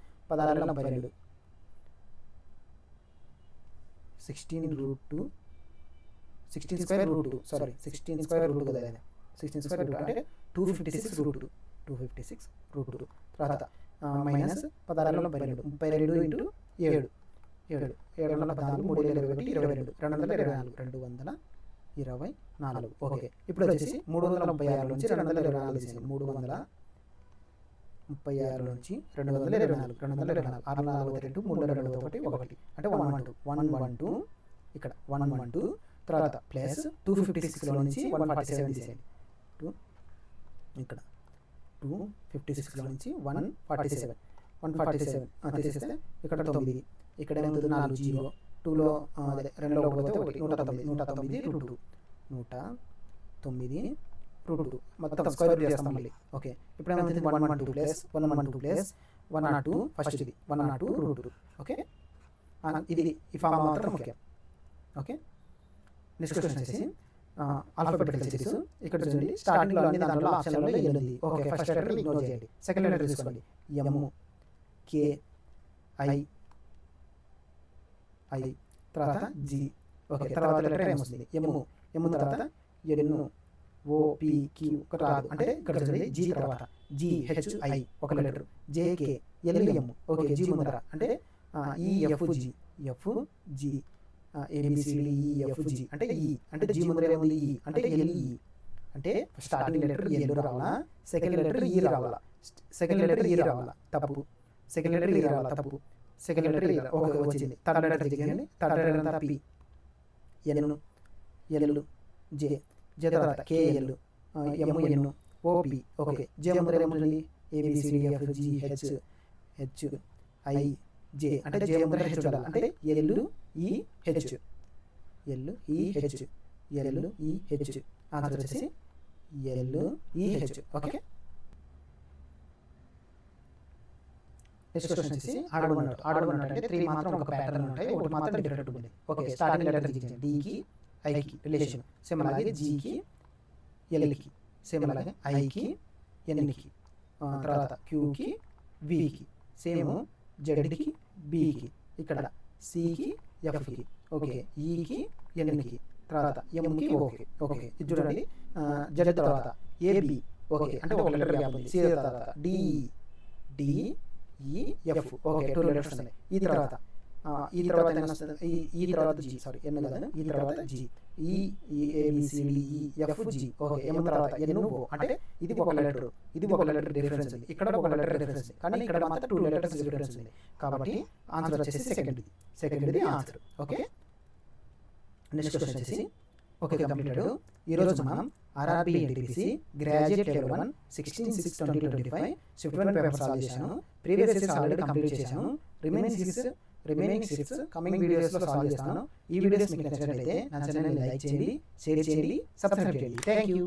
16 16√2 16² సారీ 16² కదా, 16² అంటే 256√2 తర్వాత మైనస్ 16 32 32 × 7 224. ఓకే, ఇప్పుడు వచ్చేసి 336 నుంచి 224 తీసేయండి. 336 నుంచి 224 224 1 అంటే 112 ఇక్కడ 112 తర్వాత ప్లస్ 256లో నుంచి 147 తీసేయండి. ఇక్కడ 256లో నుంచి 147 తీసేస్తే ఇక్కడ 9 ఇక్కడ ఏమవుతుంది 4 0 2లో అదే 2లో 1 పోతే 109 109 మొత్తం స్క్వేర్ రూట్ చేస్తాం మళ్ళీ. ఓకే, ఇప్పుడు ఏమవుతుంది 112 ప్లస్ 102 ఫస్ట్ ఇది 102√2. ఓకే, ఇది ఈ ఫార్మ్ మాత్రం ముఖ్యం. ఓకే, నెక్స్ట్ క్వశ్చన్ వచ్చేసి ఆల్ఫాబెటికల్ సిరీస్. ఇక్కడ చూడండి స్టార్టింగ్లో అన్ని దాంట్లో ఆప్షన్లలో L ఉంది. ఓకే, ఫస్ట్ లెటర్ ఇగ్నోర్ చేయండి. సెకండ్ లెటర్ తీసుకోండి M K I తర్వాత G. ఓకే, తర్వాత లెటర్ ఏమొస్తుంది M తర్వాత N O P Q ఒకటి రాదు. అంటే ఇక్కడ చూడండి G తర్వాత G H I ఒక letter J K L M. Okay, G ముందర అంటే E F G ABCDEFG అంటే E అంటే G ముందర ఏముంది E అంటే LE అంటే స్టార్టింగ్ లెటర్ L రావాలా, సెకండ్ లెటర్ E రావాలా, సెకండ్ లెటర్ E రావాలా తప్పు, సెకండ్ లెటర్ E రావాలా తప్పు, సెకండ్ లెటర్ E ఓకే వచ్చింది. థర్డ్ లెటర్ దిగండి. థర్డ్ లెటర్ అంతా P L J తర్వాత KL MN OP. Okay, J ముందర ఏముంది ABCDEFG HI J అంటే J ముందర H ఉండాలి. అంటే LEH ఆన్సర్ వచ్చేసి LEH. ఓకే, నెక్స్ట్ క్వశ్చన్ వచ్చేసి ఆడమన్నట్టు అంటే 3 మాత్రం ఒక ప్యాటర్న్ ఉంటాయి, ఒకటి మాత్రం డిఫరెంట్ ఉంది. ఓకే, స్టార్టింగ్ లెటర్ దిగించండి. D కి I కి రిలేషన్ సేమ్, అలాగే G కి L కి సేమ్, అలాగే I కి N కి తర్వాత Q కి V కి సేమ్, Z కి B కి ఇక్కడ C కి F కి ఓకే, E కి N కి తర్వాత M కి ఓకే. ఓకే, ఇది చూడండి Z తర్వాత AB ఓకే అంటే ఒక లెటర్ గ్యాప్ ఉంది. C తర్వాత D E F okay 2 letters ఉన్నాయి. ఈ తర్వాత N వస్తుంది, ఈ తర్వాత G సారీ N కదా, ఈ తర్వాత G E ABCDEF G okay, M తర్వాత N O అంటే ఇది ఒక లెటర్, ఇది ఒక లెటర్ డిఫరెన్స్ ఉంది, ఇక్కడ ఒక లెటర్ డిఫరెన్స్ ఉంది, కానీ ఇక్కడ మాత్రం 2 లెటర్స్ డిఫరెన్స్ ఉంది. కాబట్టి ఆన్సర్ వచ్చేసి second answer. Okay, next question వచ్చేసి ఓకే కంప్లీటెడ్. ఈరోజు మనం RRB NTPC graduate level 1 16/6/2025 shift 1 paper solve చేశాను. ప్రీవియస్ ఇయర్స్ ఆల్రెడీ కంప్లీట్ చేశాను. రిమైనింగ్ షిఫ్ట్స్ కమింగ్ వీడియోస్లో సాల్వ్ చేస్తాను. ఈ వీడియోస్ మీకు నచ్చినట్లయితే నా ఛానల్ని లైక్ చేయండి, షేర్ చేయండి, సబ్స్క్రైబ్ చేయండి. Thank you.